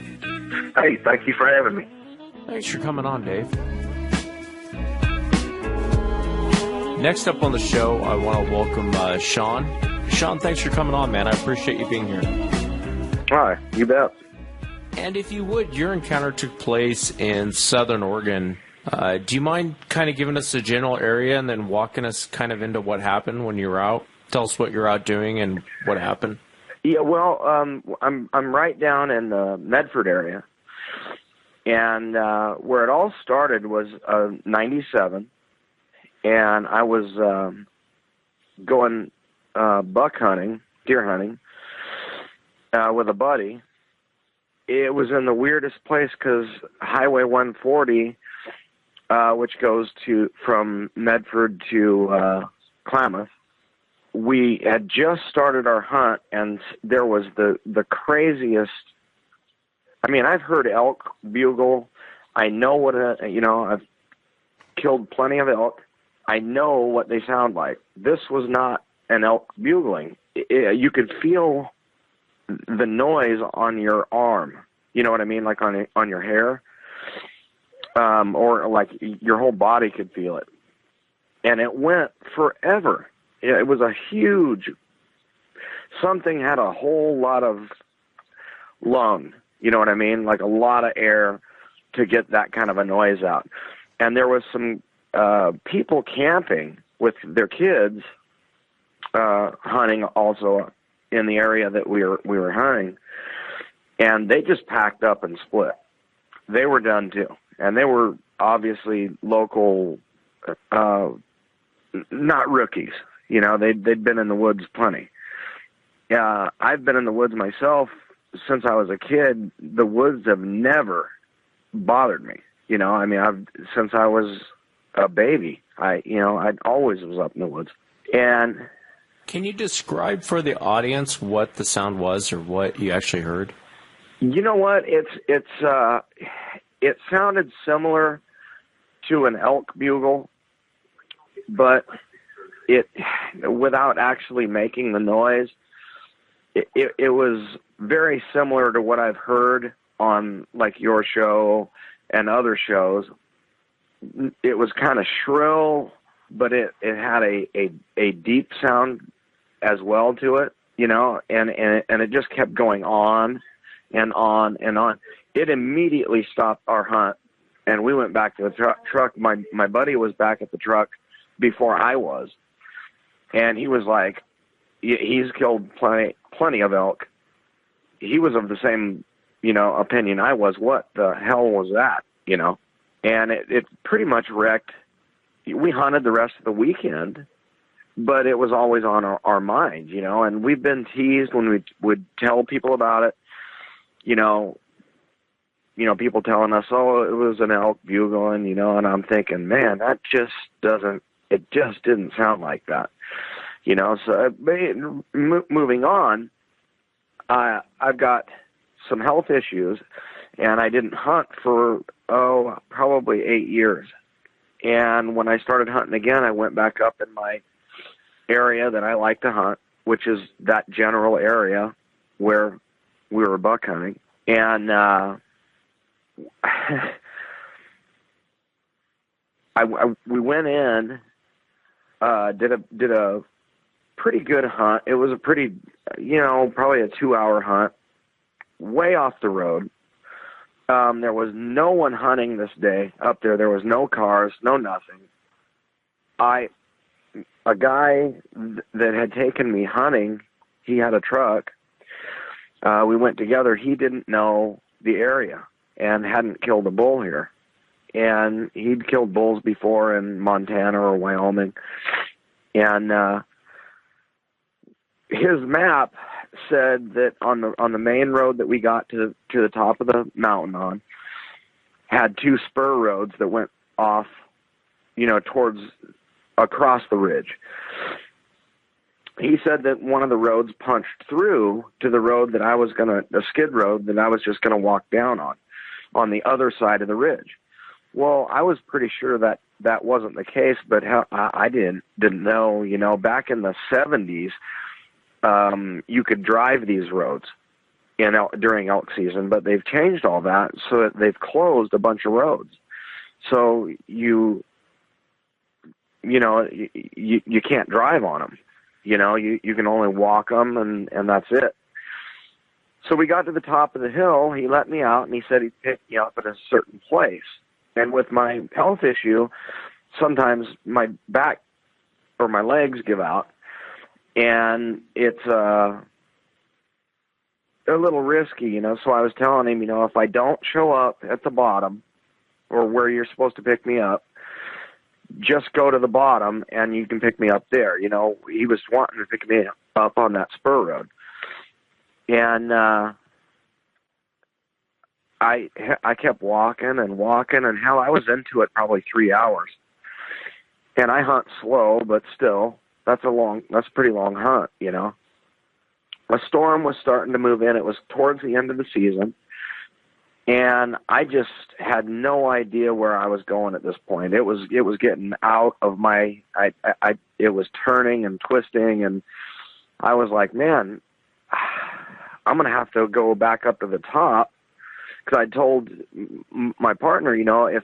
Hey, thank you for having me. Thanks for coming on, Dave. Next up on the show, I want to welcome Sean. Sean, thanks for coming on, man. I appreciate you being here. Hi, you bet. And if you would, your encounter took place in Southern Oregon. Do you mind kind of giving us the general area and then walking us kind of into what happened when you were out? Tell us what you're out doing and what happened. Yeah, well, I'm right down in the Medford area, and where it all started was 97, and I was going buck hunting, deer hunting, with a buddy. It was in the weirdest place because Highway 140, which goes from Medford to Klamath. We had just started our hunt, and there was the craziest. I mean, I've heard elk bugle. I know what I've killed plenty of elk. I know what they sound like. This was not an elk bugling. You could feel the noise on your arm. You know what I mean? Like on your hair. Or like your whole body could feel it. And it went forever. It was a huge, something had a whole lot of lung, you know what I mean? Like a lot of air to get that kind of a noise out. And there was some people camping with their kids, hunting also in the area that we were hunting. And they just packed up and split. They were done too. And they were obviously local, not rookies. They'd been in the woods plenty. I've been in the woods myself since I was a kid. The woods have never bothered me. Since I was a baby, I always was up in the woods. And can you describe for the audience what the sound was or what you actually heard? You know what? It sounded similar to an elk bugle, but without actually making the noise, it was very similar to what I've heard on like your show and other shows. It was kind of shrill, but it had a deep sound as well to it, and it just kept going on and on and on. It immediately stopped our hunt, and we went back to the truck. My buddy was back at the truck before I was, and he was like, he's killed plenty of elk. he was of the same, opinion I was. What the hell was that, And it pretty much wrecked. We hunted the rest of the weekend, but it was always on our mind, and we've been teased when we would tell people about it, people telling us, oh, it was an elk bugling, and I'm thinking, man, it just didn't sound like that, so moving on, I've got some health issues, and I didn't hunt for, probably 8 years. And when I started hunting again, I went back up in my area that I like to hunt, which is that general area where we were buck hunting. And we went in, did a pretty good hunt. It was a pretty, probably a 2-hour hunt, way off the road. There was no one hunting this day up there. There was no cars, no nothing. A guy that had taken me hunting, he had a truck. We went together. He didn't know the area and hadn't killed a bull here. And he'd killed bulls before in Montana or Wyoming. And his map said that on the main road that we got to the top of the mountain on had 2 spur roads that went off, towards across the ridge. He said that one of the roads punched through to the road that I was the skid road that I was just gonna walk down on the other side of the ridge. Well, I was pretty sure that wasn't the case, but I didn't know, back in the 70s, you could drive these roads during elk season, but they've changed all that, so that they've closed a bunch of roads. So you can't drive on them. You can only walk them, and that's it. So we got to the top of the hill. He let me out, and he said he'd pick me up at a certain place. And with my health issue, sometimes my back or my legs give out, and it's a little risky, So I was telling him, if I don't show up at the bottom or where you're supposed to pick me up, just go to the bottom and you can pick me up there. He was wanting to pick me up on that spur road. And I kept walking, and hell, I was into it probably 3 hours. And I hunt slow, but still, that's a pretty long hunt, A storm was starting to move in. It was towards the end of the season. And I just had no idea where I was going at this point. It was getting out of it was turning and twisting, and I was like, man, I'm going to have to go back up to the top, because I told my partner, if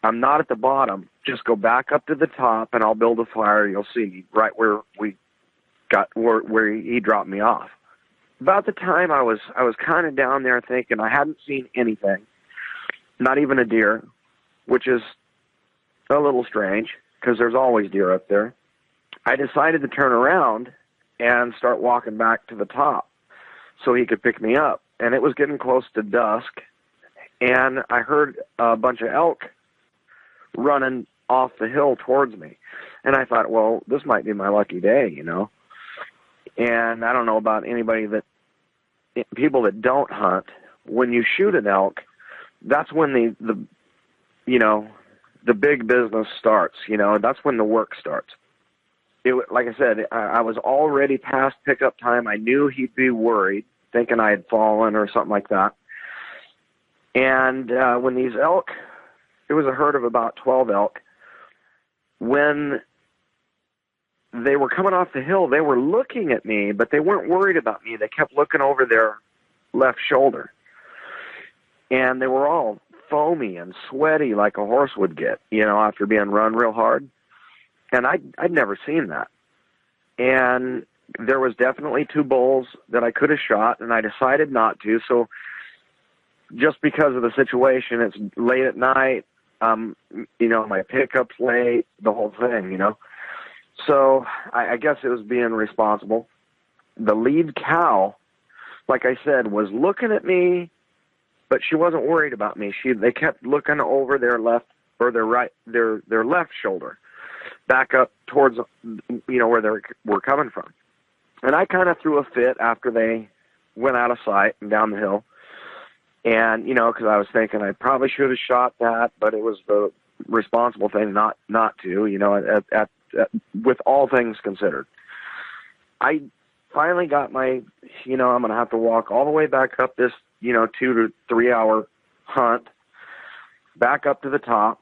I'm not at the bottom, just go back up to the top and I'll build a fire. You'll see me right where he dropped me off. About the time I was kind of down there thinking, I hadn't seen anything, not even a deer, which is a little strange because there's always deer up there. I decided to turn around and start walking back to the top so he could pick me up. And it was getting close to dusk, and I heard a bunch of elk running off the hill towards me. And I thought, well, this might be my lucky day, And I don't know about people that don't hunt. When you shoot an elk, that's when the big business starts. That's when the work starts. Like I said, I was already past pickup time. I knew he'd be worried, thinking I had fallen or something like that. And when these elk, it was a herd of about 12 elk, when they were coming off the hill, they were looking at me, but they weren't worried about me. They kept looking over their left shoulder. And they were all foamy and sweaty like a horse would get, after being run real hard. And I'd never seen that. And there was definitely 2 bulls that I could have shot, and I decided not to. So just because of the situation, it's late at night, my pickup's late, the whole thing, So I guess it was being responsible. The lead cow like I said, was looking at me, but she wasn't worried about me. They kept looking over their left or their left shoulder, back up towards, where they were coming from. And I kind of threw a fit after they went out of sight and down the hill. And, because I was thinking I probably should have shot that, but it was the responsible thing not to, with all things considered. I finally got my, I'm going to have to walk all the way back up this, 2 to 3 hour hunt, back up to the top.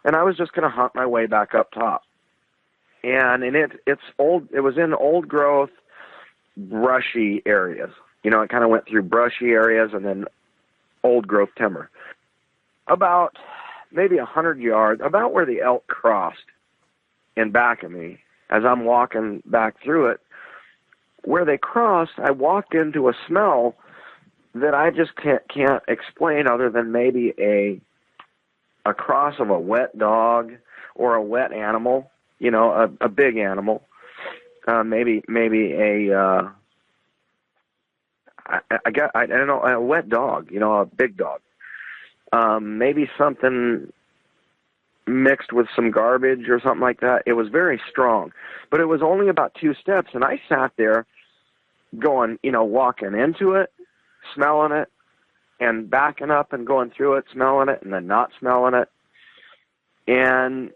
And I was just going to hunt my way back up top. And it's old, it was in old growth, brushy areas. It kind of went through brushy areas and then old growth timber. About maybe 100 yards, about where the elk crossed in back of me, as I'm walking back through it, where they crossed, I walked into a smell that I just can't explain other than maybe a cross of a wet dog or a wet animal, a big animal, maybe a I don't know, a wet dog, a big dog, maybe something mixed with some garbage or something like that. It was very strong, but it was only about 2 steps, and I sat there going, walking into it, smelling it, and backing up and going through it, smelling it, and then not smelling it. And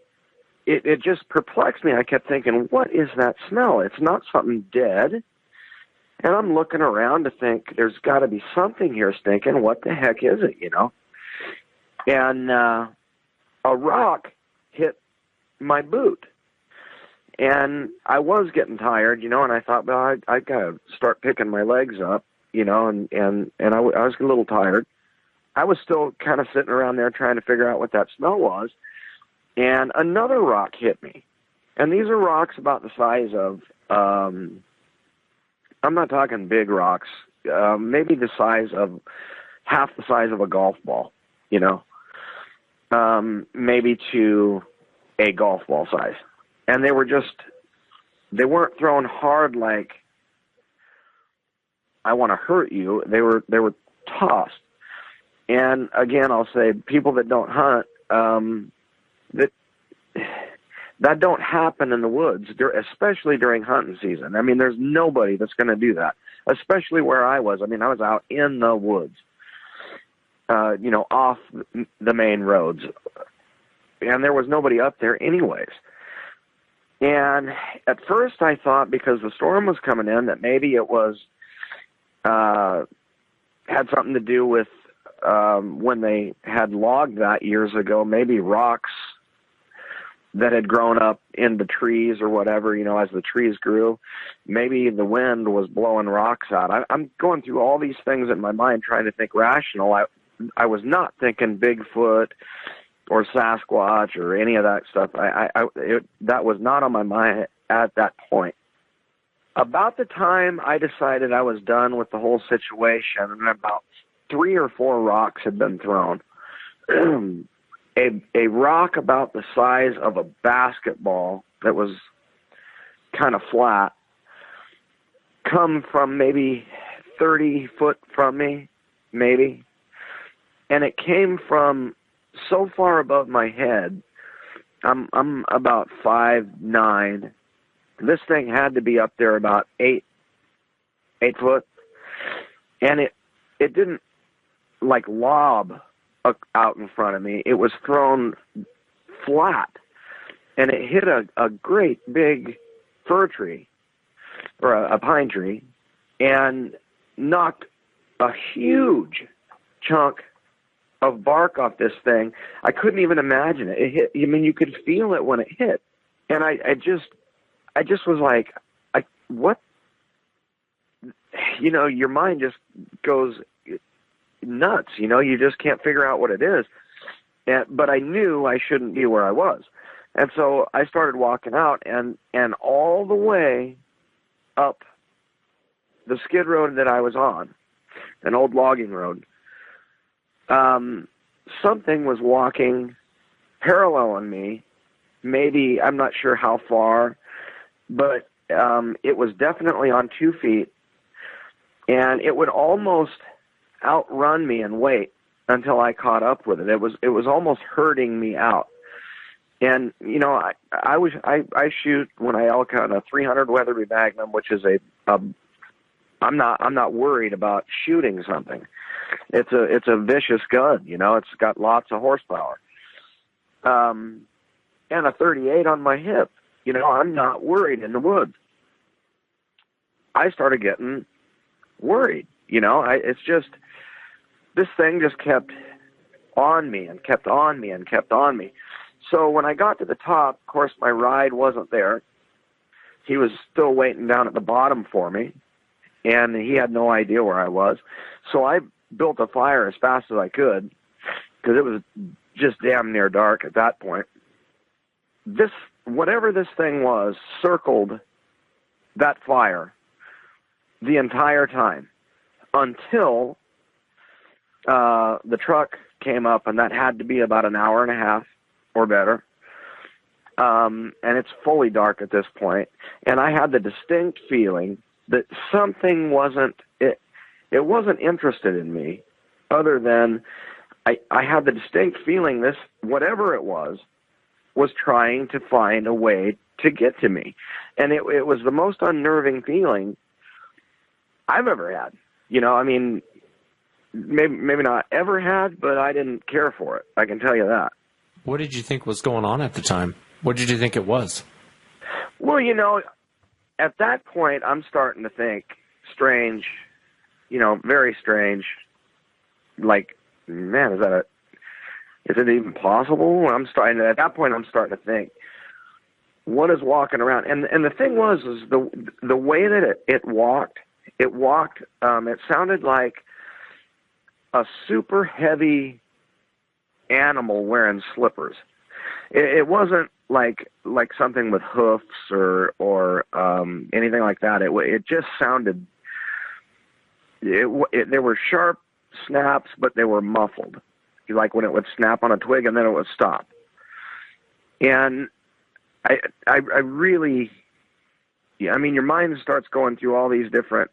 it just perplexed me. I kept thinking, what is that smell? It's not something dead. And I'm looking around to think, there's got to be something here stinking. What the heck is it, And a rock hit my boot. And I was getting tired, and I thought, well, I got to start picking my legs up, and I was a little tired. I was still kind of sitting around there trying to figure out what that smell was. And another rock hit me. And these are rocks about the size of, I'm not talking big rocks, maybe the size of, half the size of a golf ball, maybe to a golf ball size. And they weren't thrown hard like, I want to hurt you. They were tossed. And again, I'll say, people that don't hunt, that don't happen in the woods, especially during hunting season. I mean, there's nobody that's going to do that, especially where I was. I mean, I was out in the woods, off the main roads, and there was nobody up there anyways. And at first I thought, because the storm was coming in, that maybe it was, had something to do with, when they had logged that years ago, maybe rocks that had grown up in the trees or whatever, as the trees grew. Maybe the wind was blowing rocks out. I'm going through all these things in my mind trying to think rational. I was not thinking Bigfoot or Sasquatch or any of that stuff. That was not on my mind at that point. About the time I decided I was done with the whole situation, and about 3 or 4 rocks had been thrown, a rock about the size of a basketball that was kind of flat come from maybe 30 foot from me, maybe. And it came from so far above my head. I'm about 5'9". This thing had to be up there about 8 foot. And it didn't like lob out in front of me. It was thrown flat, and it hit a great big fir tree or a pine tree and knocked a huge chunk of bark off this thing. I couldn't even imagine it. It hit, you could feel it when it hit. And I just was like, what? Your mind just goes nuts, you just can't figure out what it is. But I knew I shouldn't be where I was. And so I started walking out, and all the way up the skid road that I was on, an old logging road, something was walking parallel on me. Maybe, I'm not sure how far, but it was definitely on 2 feet. and it would almost outrun me in weight until I caught up with it. It was almost herding me out. And you know, I shoot when I elk on a 300 Weatherby Magnum, which is I'm not worried about shooting something. It's a vicious gun, you know. It's got lots of horsepower. And a 38 on my hip. You know, I'm not worried in the woods. I started getting worried, you know. It's just, this thing just kept on me and kept on me and kept on me. So when I got to the top, of course, my ride wasn't there. He was still waiting down at the bottom for me, and he had no idea where I was. So I built a fire as fast as I could, because it was just damn near dark at that point. Whatever this thing was, circled that fire the entire time until the truck came up, and that had to be about an hour and a half or better. And it's fully dark at this point. And I had the distinct feeling that something wasn't interested in me, other than I had the distinct feeling this, whatever it was trying to find a way to get to me. And it was the most unnerving feeling I've ever had. You know, I mean, maybe not ever had, but I didn't care for it. I can tell you that. What did you think was going on at the time? What did you think it was? Well, you know, at that point, I'm starting to think strange, you know, very strange. Like, man, is it even possible? At that point, I'm starting to think, what is walking around? And the thing was the way that it walked, it sounded like a super heavy animal wearing slippers. It wasn't like something with hoofs or anything like that. It just sounded. There were sharp snaps, but they were muffled, like when it would snap on a twig and then it would stop. And I really, I mean, your mind starts going through all these different.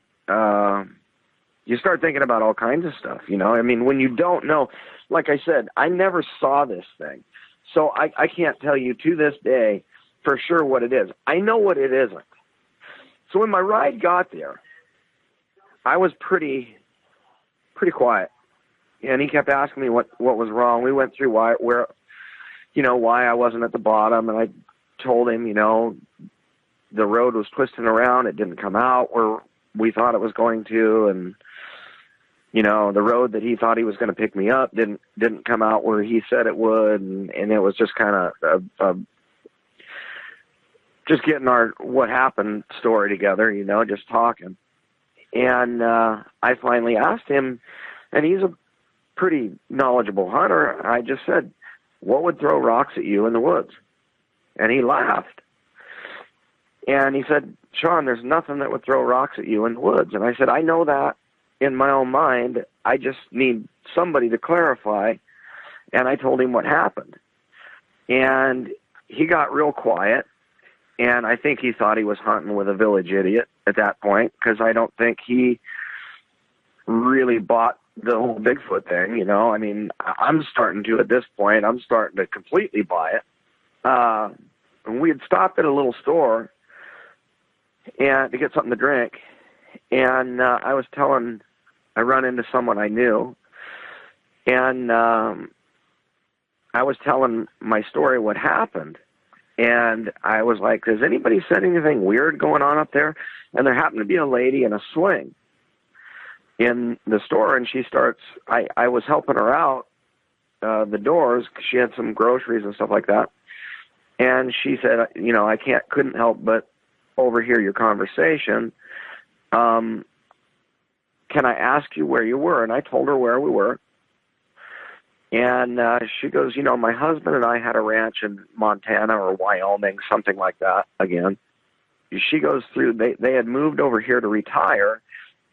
You start thinking about all kinds of stuff, you know. I mean, when you don't know, like I said, I never saw this thing. So I can't tell you to this day for sure what it is. I know what it isn't. So when my ride got there, I was pretty quiet. And he kept asking me what was wrong. We went through why I wasn't at the bottom, and I told him, you know, the road was twisting around. It didn't come out where we thought it was going to, and you know, the road that he thought he was going to pick me up didn't come out where he said it would, and it was just kind of just getting our what happened story together, you know, just talking. And I finally asked him, and he's a pretty knowledgeable hunter. I just said, "What would throw rocks at you in the woods?" And he laughed. And he said, "Sean, there's nothing that would throw rocks at you in the woods." And I said, "I know that in my own mind. I just need somebody to clarify." And I told him what happened. And he got real quiet. And I think he thought he was hunting with a village idiot at that point, because I don't think he really bought the whole Bigfoot thing, you know. I mean, I'm starting to, at this point, I'm starting to completely buy it. And we had stopped at a little store and to get something to drink. And I run into someone I knew, and I was telling my story, what happened. And I was like, "Has anybody said anything weird going on up there?" And there happened to be a lady in a swing in the store, and she starts, I was helping her out the doors, 'cause she had some groceries and stuff like that. And she said, "You know, I couldn't help but overhear your conversation. Can I ask you where you were?" And I told her where we were. And she goes, "You know, my husband and I had a ranch in Montana or Wyoming, something like that again." She goes through, they had moved over here to retire,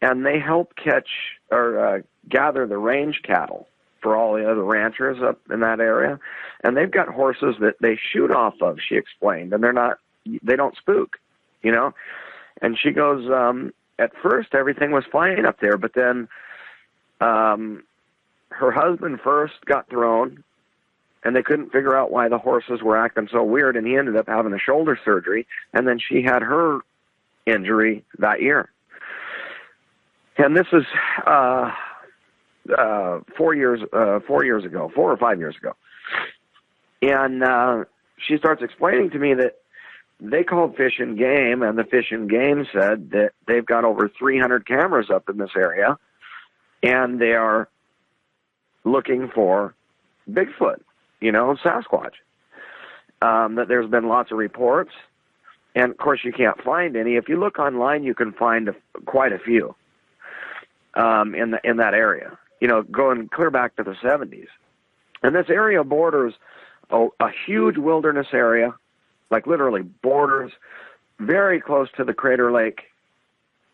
and they help catch or gather the range cattle for all the other ranchers up in that area. And they've got horses that they shoot off of, she explained, and they don't spook, you know. And she goes, at first everything was fine up there, but then her husband first got thrown, and they couldn't figure out why the horses were acting so weird, and he ended up having a shoulder surgery, and then she had her injury that year. And this is 4 years ago, 4 or 5 years ago. And she starts explaining to me that they called Fish and Game, and the Fish and Game said that they've got over 300 cameras up in this area, and they are looking for Bigfoot, Sasquatch. That there's been lots of reports, and of course you can't find any. If you look online, you can find quite a few in that area. Going clear back to the 70s, and this area borders a huge wilderness area, like literally borders very close to the Crater Lake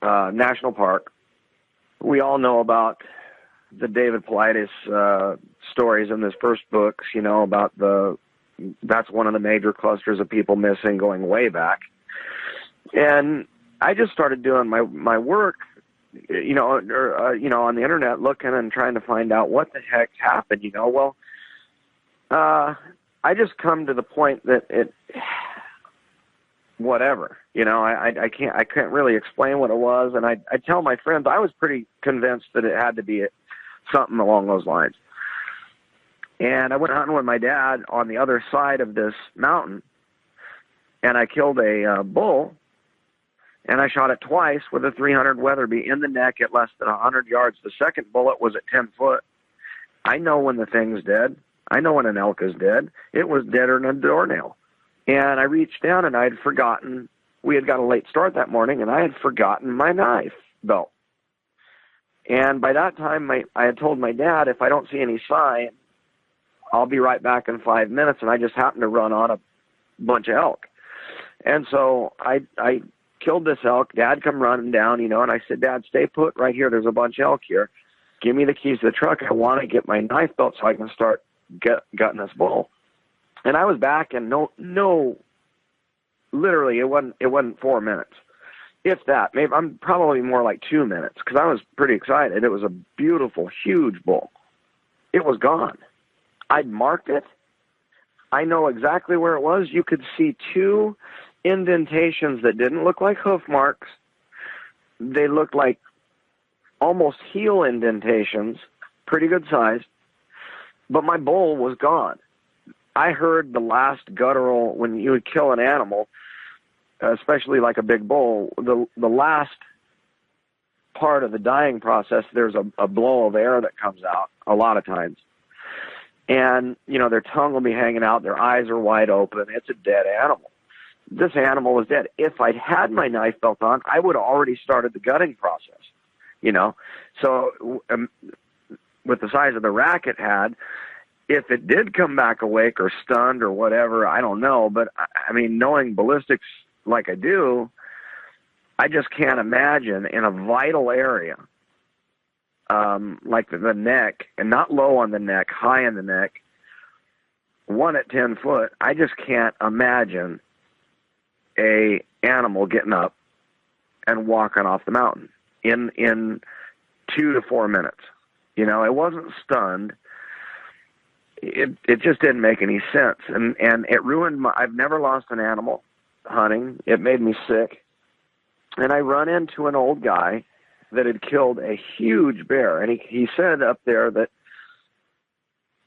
National Park. We all know about the David Paulides stories in his first books, about that's one of the major clusters of people missing going way back. And I just started doing my work, on the internet, looking and trying to find out what the heck happened, Well, I just come to the point that whatever, I can't really explain what it was. And I tell my friends, I was pretty convinced that it had to be something along those lines. And I went hunting with my dad on the other side of this mountain, and I killed a bull, and I shot it twice with a 300 Weatherby in the neck at less than 100 yards. The second bullet was at 10 foot. I know when the thing's dead. I know when an elk is dead. It was deader than a doornail. And I reached down, and I had forgotten. We had got a late start that morning, and I had forgotten my knife belt. And by that time, I had told my dad, if I don't see any sign, I'll be right back in 5 minutes. And I just happened to run on a bunch of elk. And so I killed this elk. Dad come running down, and I said, Dad, stay put right here. There's a bunch of elk here. Give me the keys to the truck. I want to get my knife belt so I can start gutting this bull. And I was back in literally it wasn't 4 minutes. If that, maybe I'm probably more like 2 minutes, because I was pretty excited. It was a beautiful, huge bull. It was gone. I'd marked it. I know exactly where it was. You could see 2 indentations that didn't look like hoof marks. They looked like almost heel indentations, pretty good size. But my bull was gone. I heard the last guttural, when you would kill an animal, especially like a big bull, the last part of the dying process, there's a blow of air that comes out a lot of times. And, their tongue will be hanging out, their eyes are wide open. It's a dead animal. This animal was dead. If I'd had my knife belt on, I would have already started the gutting process, So with the size of the rack it had, if it did come back awake or stunned or whatever, I don't know. But, I mean, knowing ballistics like I do, I just can't imagine in a vital area, like the neck, and not low on the neck, high in the neck, 1 at 10 foot, I just can't imagine a animal getting up and walking off the mountain in 2 to 4 minutes. It wasn't stunned. It just didn't make any sense. And it ruined I've never lost an animal hunting. It made me sick. And I run into an old guy that had killed a huge bear. And he said up there that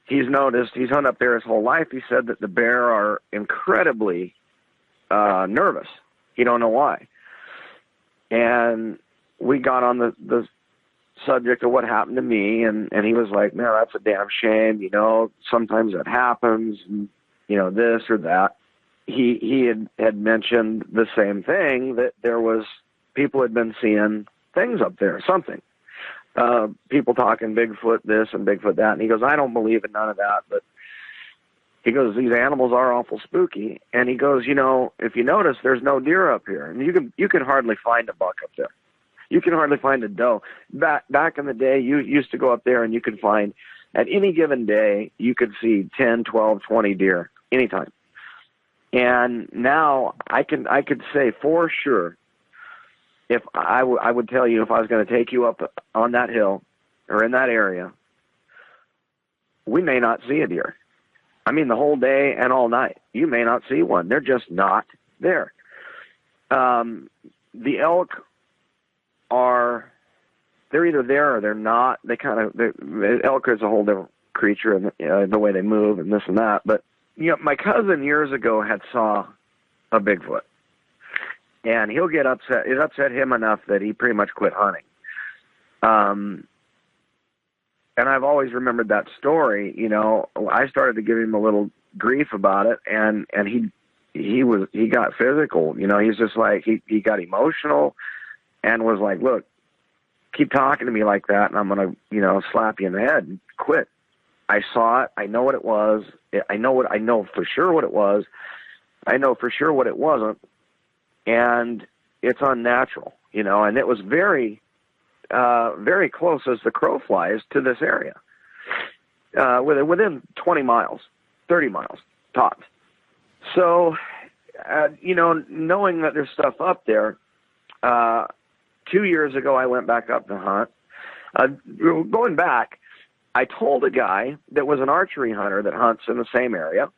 he's hunted up there his whole life. He said that the bear are incredibly nervous. He don't know why. And we got on the subject of what happened to me, and he was like, man, that's a damn shame, sometimes that happens, and, this or that. He had mentioned the same thing, that there was people had been seeing things up there, something. People talking Bigfoot this and Bigfoot that, and he goes, I don't believe in none of that, but he goes, these animals are awful spooky, and he goes, if you notice, there's no deer up here, and you can hardly find a buck up there. You can hardly find a doe. Back in the day, you used to go up there and you could find, at any given day, you could see 10, 12, 20 deer anytime. And now I could say for sure if I would tell you, if I was going to take you up on that hill or in that area, we may not see a deer. I mean, the whole day and all night, you may not see one. They're just not there. The elk they're either there or they're not. The elk is a whole different creature, and the way they move and this and that. But, my cousin years ago had saw a Bigfoot, and he'll get upset. It upset him enough that he pretty much quit hunting. And I've always remembered that story. I started to give him a little grief about it, and he got physical. He's just like, he got emotional and was like, look, keep talking to me like that, and I'm going to, slap you in the head and quit. I saw it. I know what it was. I know for sure what it was. I know for sure what it wasn't. And it's unnatural, and it was very, very close as the crow flies to this area, within 20 miles, 30 miles tops. So, knowing that there's stuff up there, 2 years ago, I went back up to hunt. Going back, I told a guy that was an archery hunter that hunts in the same area.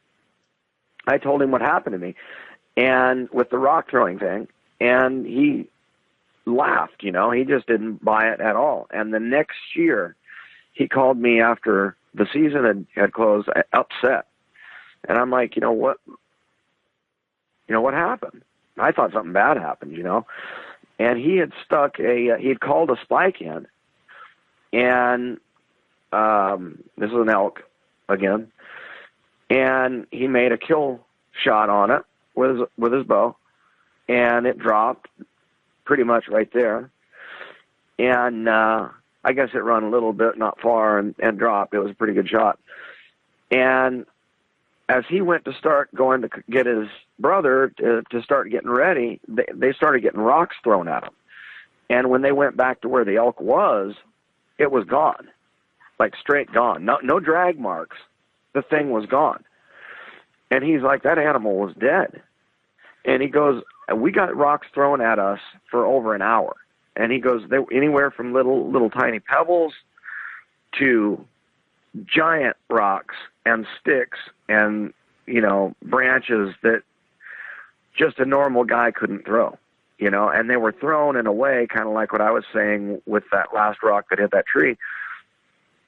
I told him what happened to me, and with the rock throwing thing, and he laughed. He just didn't buy it at all. And the next year, he called me after the season had closed, upset, and I'm like, what? What happened? I thought something bad happened, And he had he'd called a spike in, and this is an elk again, and he made a kill shot on it with his bow, and it dropped pretty much right there. And I guess it run a little bit, not far, and dropped. It was a pretty good shot. And as he went to start going to get his brother to start getting ready, they started getting rocks thrown at him. And when they went back to where the elk was, it was gone, like straight gone. No drag marks. The thing was gone. And he's like, that animal was dead. And he goes, we got rocks thrown at us for over an hour. And he goes, they were anywhere from little tiny pebbles to giant rocks and sticks and, branches that just a normal guy couldn't throw, and they were thrown in a way kind of like what I was saying with that last rock that hit that tree.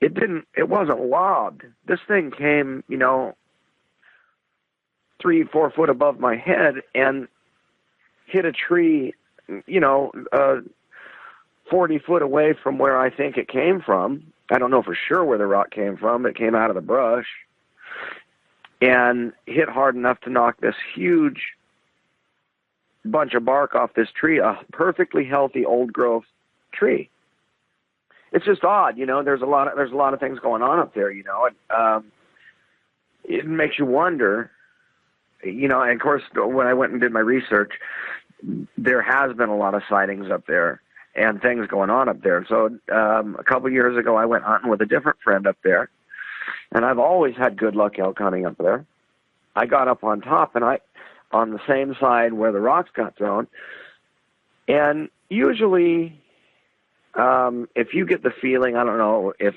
It wasn't lobbed. This thing came, 3-4 foot above my head and hit a tree, 40 foot away from where I think it came from. I don't know for sure where the rock came from. It came out of the brush and hit hard enough to knock this huge bunch of bark off this tree, a perfectly healthy old growth tree. It's just odd, there's a lot of things going on up there, and it makes you wonder, and of course, when I went and did my research, there has been a lot of sightings up there and things going on up there. So a couple of years ago, I went hunting with a different friend up there, and I've always had good luck elk hunting up there. I got up on top, and on the same side where the rocks got thrown, and usually, if you get the feeling, I don't know if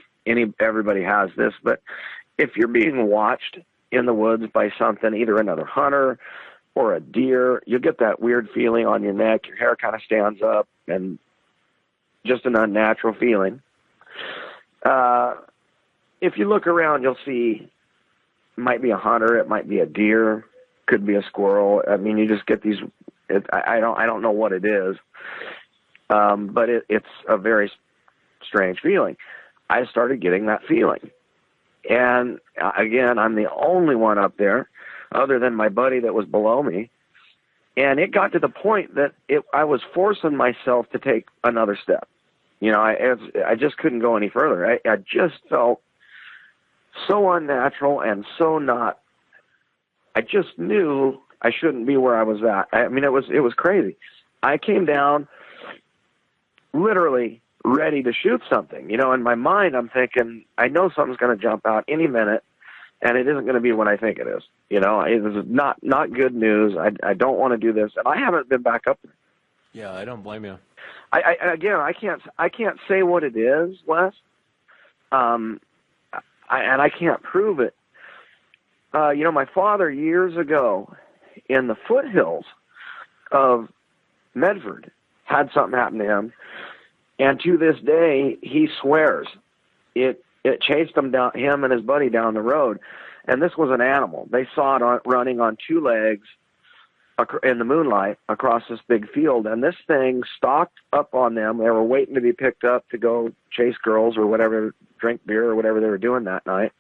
everybody has this, but if you're being watched in the woods by something, either another hunter or a deer, you get that weird feeling on your neck, your hair kind of stands up, and just an unnatural feeling. If you look around, you'll see it might be a hunter, it might be a deer, could be a squirrel. I mean, you just get these. I don't know what it is, but it's a very strange feeling. I started getting that feeling, and again, I'm the only one up there, other than my buddy that was below me. And it got to the point that I was forcing myself to take another step. I just couldn't go any further. I just felt so unnatural and so not. I just knew I shouldn't be where I was at. I mean, it was crazy. I came down literally ready to shoot something. In my mind, I'm thinking, I know something's going to jump out any minute, and it isn't going to be what I think it is. It is not good news. I don't want to do this, and I haven't been back up there. Yeah, I don't blame you. I can't say what it is, Wes. And I can't prove it. My father years ago in the foothills of Medford had something happen to him, and to this day he swears it chased him and his buddy down the road, and this was an animal. They saw it running on two legs in the moonlight across this big field, and this thing stalked up on them. They were waiting to be picked up to go chase girls or whatever, drink beer or whatever they were doing that night.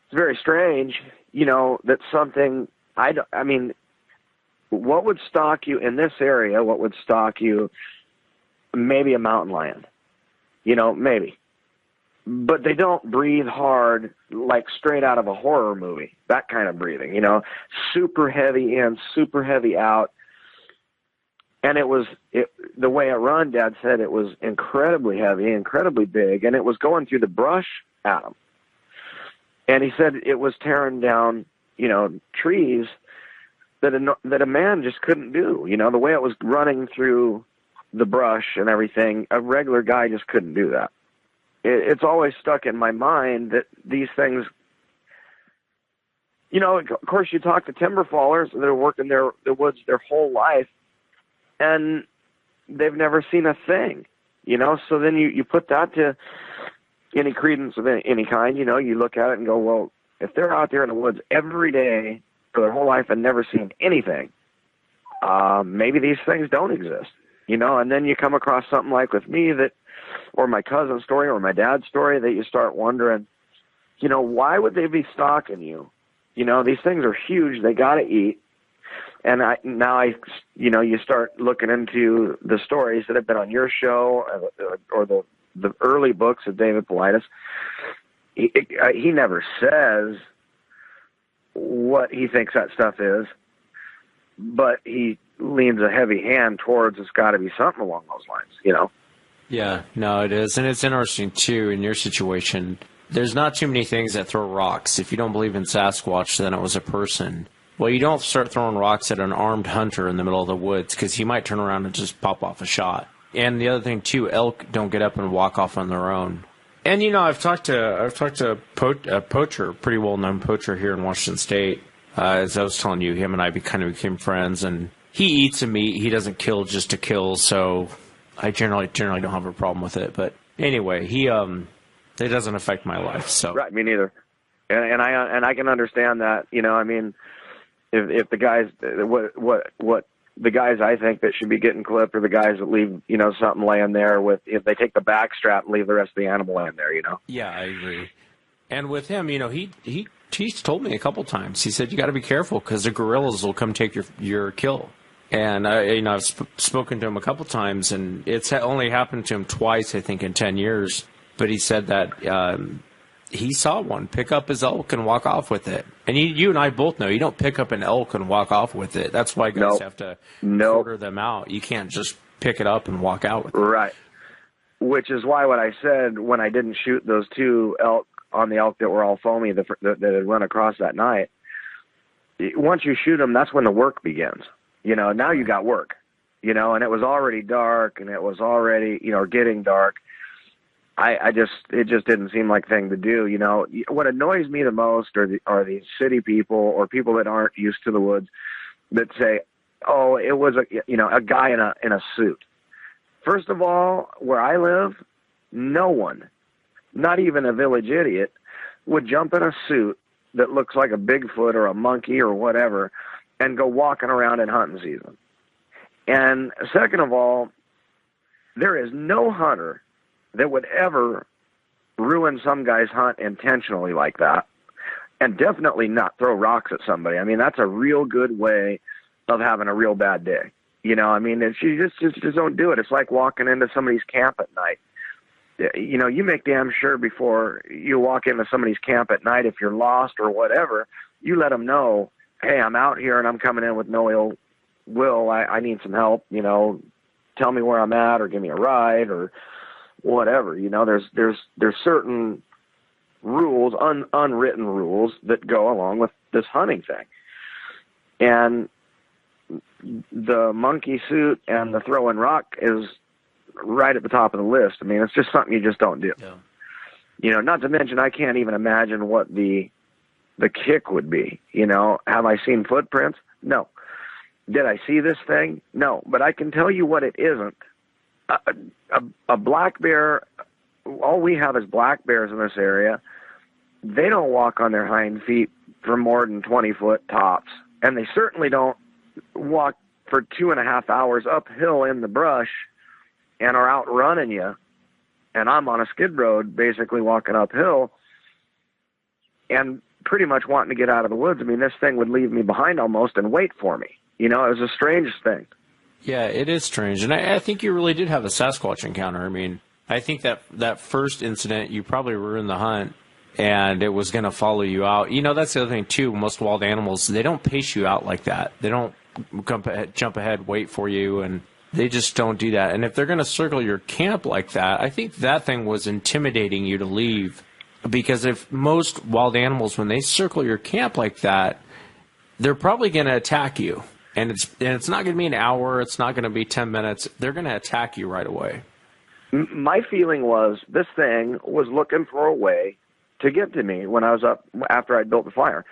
It's very strange, that something, what would stalk you in this area? What would stalk you? Maybe a mountain lion, maybe. But they don't breathe hard like straight out of a horror movie, that kind of breathing, super heavy in, super heavy out. And the way it run, Dad said it was incredibly heavy, incredibly big, and it was going through the brush at him. And he said it was tearing down, trees that a man just couldn't do. The way it was running through the brush and everything, a regular guy just couldn't do that. It's always stuck in my mind that these things, of course you talk to timber fallers that are working the woods their whole life, and they've never seen a thing, so then you put that to any credence of any kind, you look at it and go, well, if they're out there in the woods every day for their whole life and never seen anything, maybe these things don't exist, and then you come across something like with me or my cousin's story or my dad's story that you start wondering, why would they be stalking you? These things are huge. They got to eat. And you start looking into the stories that have been on your show or the early books of David Paulides. He never says what he thinks that stuff is, but he leans a heavy hand towards it's got to be something along those lines, Yeah, no, it is. And it's interesting, too, in your situation. There's not too many things that throw rocks. If you don't believe in Sasquatch, then it was a person. Well, you don't start throwing rocks at an armed hunter in the middle of the woods because he might turn around and just pop off a shot. And the other thing, too, elk don't get up and walk off on their own. And, I've talked to a poacher, a pretty well-known poacher here in Washington State. As I was telling you, him and I kind of became friends. And he eats a meat. He doesn't kill just to kill, so I generally don't have a problem with it. But anyway, it doesn't affect my life. So right, me neither. And I can understand that. If the guys what the guys I think that should be getting clipped are the guys that leave something laying there if they take the back strap and leave the rest of the animal laying there. Yeah, I agree. And with him, he's told me a couple times. He said you got to be careful because the gorillas will come take your kill. And I've spoken to him a couple times, and it's only happened to him twice, I think, in 10 years. But he said that he saw one pick up his elk and walk off with it. And you and I both know you don't pick up an elk and walk off with it. That's why guys have to order them out. You can't just pick it up and walk out with it. Right. Which is why what I said when I didn't shoot those two elk on the elk that were all foamy that had run across that night. Once you shoot them, that's when the work begins. Now you got work, and it was already dark and it was already, getting dark. It just didn't seem like a thing to do. What annoys me the most are these city people or people that aren't used to the woods that say, oh, it was a guy in a suit. First of all, where I live, no one, not even a village idiot, would jump in a suit that looks like a Bigfoot or a monkey or whatever and go walking around in hunting season. And second of all, there is no hunter that would ever ruin some guy's hunt intentionally like that, and definitely not throw rocks at somebody. I mean, that's a real good way of having a real bad day. You just don't do it. It's like walking into somebody's camp at night. You make damn sure before you walk into somebody's camp at night, if you're lost or whatever, you let them know, hey, I'm out here and I'm coming in with no ill will. I need some help. Tell me where I'm at or give me a ride or whatever. There's certain rules, unwritten rules that go along with this hunting thing. And the monkey suit and the throwing rock is right at the top of the list. I mean, it's just something you just don't do. Yeah. You know, not to mention I can't even imagine what the kick would be. You know, have I seen footprints? No. Did I see this thing? No. But I can tell you what it isn't. A black bear, all we have is black bears in this area. They don't walk on their hind feet for more than 20-foot tops. And they certainly don't walk for 2.5 hours uphill in the brush and are out running you. And I'm on a skid road basically walking uphill and pretty much wanting to get out of the woods. I mean, this thing would leave me behind almost and wait for me. You know, it was the strangest thing. Yeah, it is strange. And I think you really did have a Sasquatch encounter. I mean, I think that first incident, you probably ruined the hunt, and it was going to follow you out. You know, that's the other thing, too. Most wild animals, they don't pace you out like that. They don't jump ahead, wait for you, and they just don't do that. And if they're going to circle your camp like that, I think that thing was intimidating you to leave. Because if most wild animals, when they circle your camp like that, they're probably going to attack you. And it's not going to be an hour. It's not going to be 10 minutes. They're going to attack you right away. My feeling was this thing was looking for a way to get to me when I was up after I'd built the fire.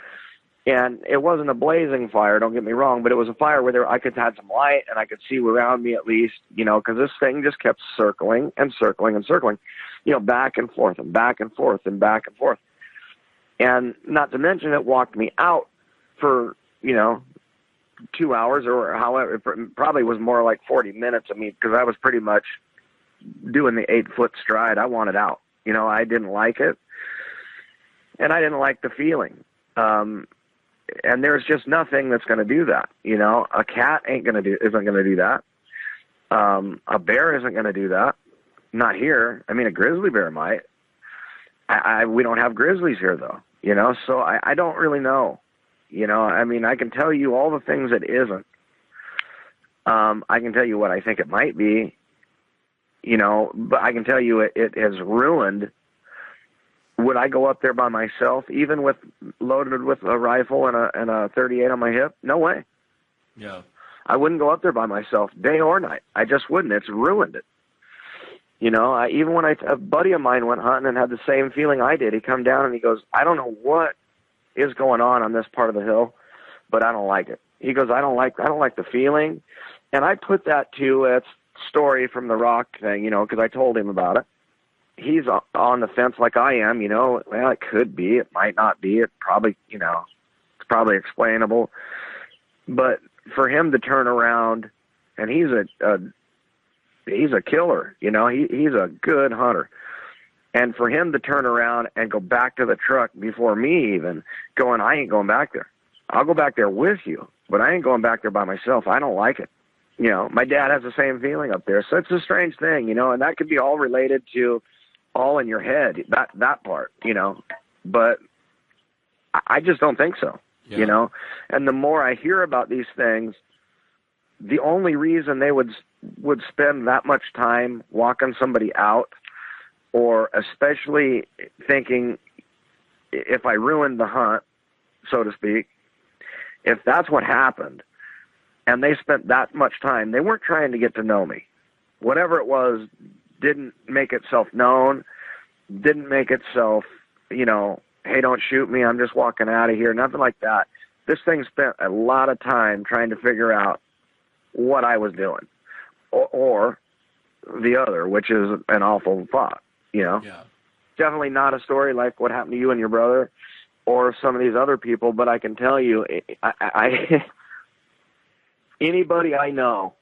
And it wasn't a blazing fire, don't get me wrong, but it was a fire where I could have some light and I could see around me at least, you know, because this thing just kept circling and circling and circling, you know, back and forth and back and forth and back and forth. And not to mention it walked me out for, you know, 2 hours or however, it probably was more like 40 minutes of me because I was pretty much doing the 8-foot stride. I wanted out. You know, I didn't like it. And I didn't like the feeling. And there's just nothing that's going to do that. You know, a cat isn't going to do that. A bear isn't going to do that. Not here. I mean, a grizzly bear might. We don't have grizzlies here though, you know, so I don't really know. You know, I mean, I can tell you all the things it isn't. I can tell you what I think it might be, you know, but I can tell you it has ruined. Would I go up there by myself, even loaded with a rifle and a 38 on my hip? No way. Yeah. I wouldn't go up there by myself, day or night. I just wouldn't. It's ruined it. You know, even when a buddy of mine went hunting and had the same feeling I did, he come down and he goes, I don't know what is going on this part of the hill, but I don't like it. He goes, I don't like the feeling. And I put that to a story from the rock thing, you know, because I told him about it. He's on the fence like I am, you know, well, it could be, it might not be, it probably, you know, it's probably explainable. But for him to turn around, and he's a killer, you know, he's a good hunter. And for him to turn around and go back to the truck before me even, going, I ain't going back there. I'll go back there with you, but I ain't going back there by myself. I don't like it. You know, my dad has the same feeling up there. So it's a strange thing, you know, and that could be all related to all in your head, that part, you know. But I just don't think so, yeah. You know. And the more I hear about these things, the only reason they would spend that much time walking somebody out, or especially thinking if I ruined the hunt, so to speak, if that's what happened, and they spent that much time, they weren't trying to get to know me. Whatever it was didn't make itself known, didn't make itself, you know, hey, don't shoot me, I'm just walking out of here, nothing like that. This thing spent a lot of time trying to figure out what I was doing, or the other, which is an awful thought, you know. Yeah. Definitely not a story like what happened to you and your brother or some of these other people, but I can tell you, anybody I know,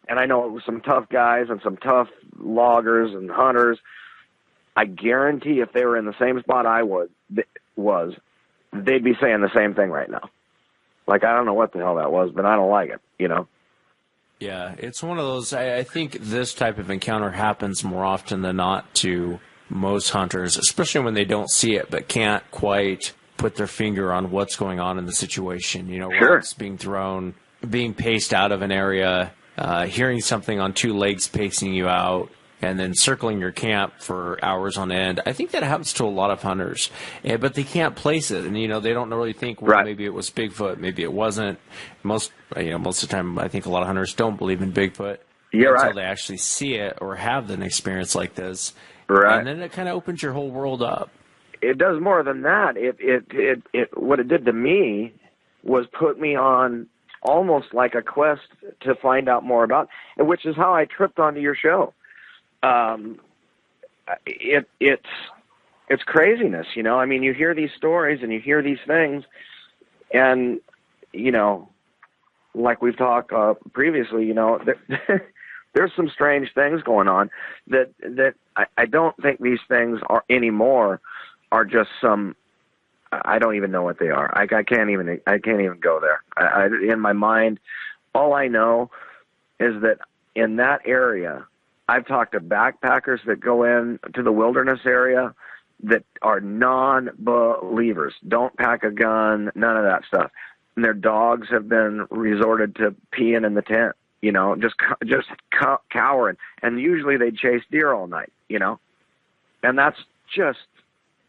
and I know some tough guys and some tough loggers and hunters, I guarantee if they were in the same spot I was, they'd be saying the same thing right now. Like, I don't know what the hell that was, but I don't like it, you know? Yeah, it's one of those, I think this type of encounter happens more often than not to most hunters, especially when they don't see it but can't quite put their finger on what's going on in the situation. You know, sure. Rocks being thrown, being paced out of an area, hearing something on two legs pacing you out, and then circling your camp for hours on end. I think that happens to a lot of hunters, but they can't place it. And, you know, they don't really think, well, right. Maybe it was Bigfoot, maybe it wasn't. Most of the time, I think a lot of hunters don't believe in Bigfoot. until they actually see it or have an experience like this. Right. And then it kind of opens your whole world up. It does more than that. What it did to me was put me on almost like a quest to find out more about, which is how I tripped onto your show. It's craziness, you know. I mean, you hear these stories and you hear these things, and you know, like we've talked previously, you know, there's some strange things going on that I don't think these things are anymore are just some. I don't even know what they are. I can't even go there. In my mind, all I know is that in that area, I've talked to backpackers that go in to the wilderness area that are non-believers, don't pack a gun, none of that stuff. And their dogs have been resorted to peeing in the tent, you know, just cowering. And usually they chase deer all night, you know. And that's just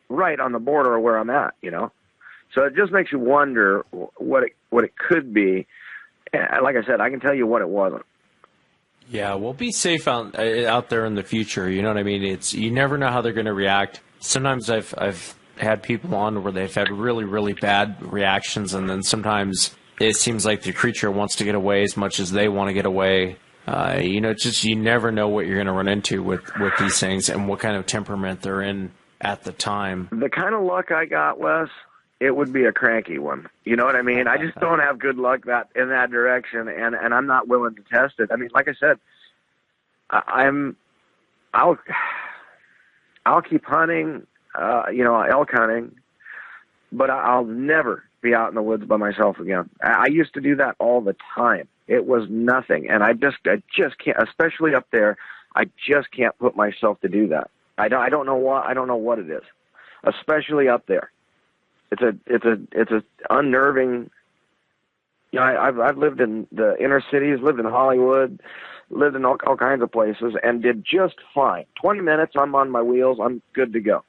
right on the border of where I'm at, you know. So it just makes you wonder what it could be. And like I said, I can tell you what it wasn't. Yeah, well, be safe out there in the future. You know what I mean? You never know how they're going to react. Sometimes I've had people on where they've had really, really bad reactions, and then sometimes it seems like the creature wants to get away as much as they want to get away. You know, just you never know what you're going to run into with these things and what kind of temperament they're in at the time. The kind of luck I got, Wes, it would be a cranky one. You know what I mean? I just don't have good luck in that direction, and I'm not willing to test it. I mean, like I said, I'll keep hunting, you know, elk hunting, but I'll never be out in the woods by myself again. I used to do that all the time. It was nothing, and I just can't, especially up there. I just can't put myself to do that. I don't know what it is, especially up there. It's a unnerving. You know, I've lived in the inner cities, lived in Hollywood, lived in all kinds of places, and did just fine. 20 minutes, I'm on my wheels, I'm good to go.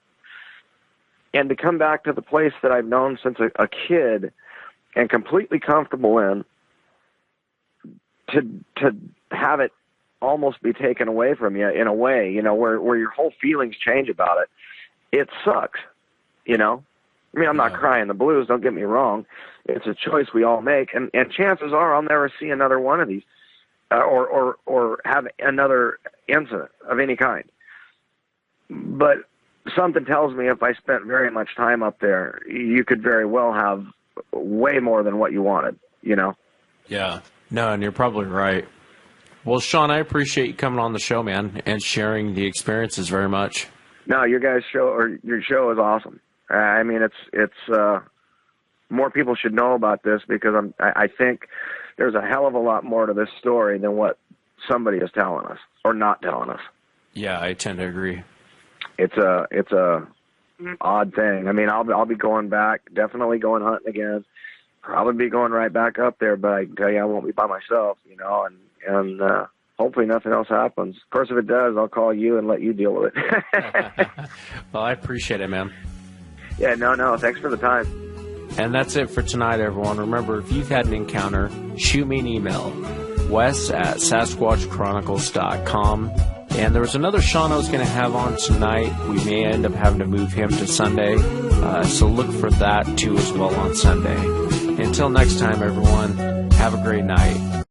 And to come back to the place that I've known since a kid and completely comfortable in, to have it almost be taken away from you in a way, you know, where your whole feelings change about it, it sucks, you know. I mean, I'm not crying the blues, don't get me wrong. It's a choice we all make, and chances are I'll never see another one of these or have another incident of any kind. But something tells me if I spent very much time up there, you could very well have way more than what you wanted, you know? Yeah. No, and you're probably right. Well, Sean, I appreciate you coming on the show, man, and sharing the experiences very much. No, your show is awesome. I mean, it's more people should know about this because I think there's a hell of a lot more to this story than what somebody is telling us or not telling us. Yeah, I tend to agree. It's a odd thing. I mean, I'll be going back, definitely going hunting again. Probably be going right back up there, but I can tell you I won't be by myself, you know, and hopefully nothing else happens. Of course, if it does, I'll call you and let you deal with it. Well, I appreciate it, man. Yeah, no, thanks for the time. And that's it for tonight, everyone. Remember, if you've had an encounter, shoot me an email, wes@sasquatchchronicles.com. And there was another Sean I was going to have on tonight. We may end up having to move him to Sunday. So look for that, too, as well on Sunday. Until next time, everyone, have a great night.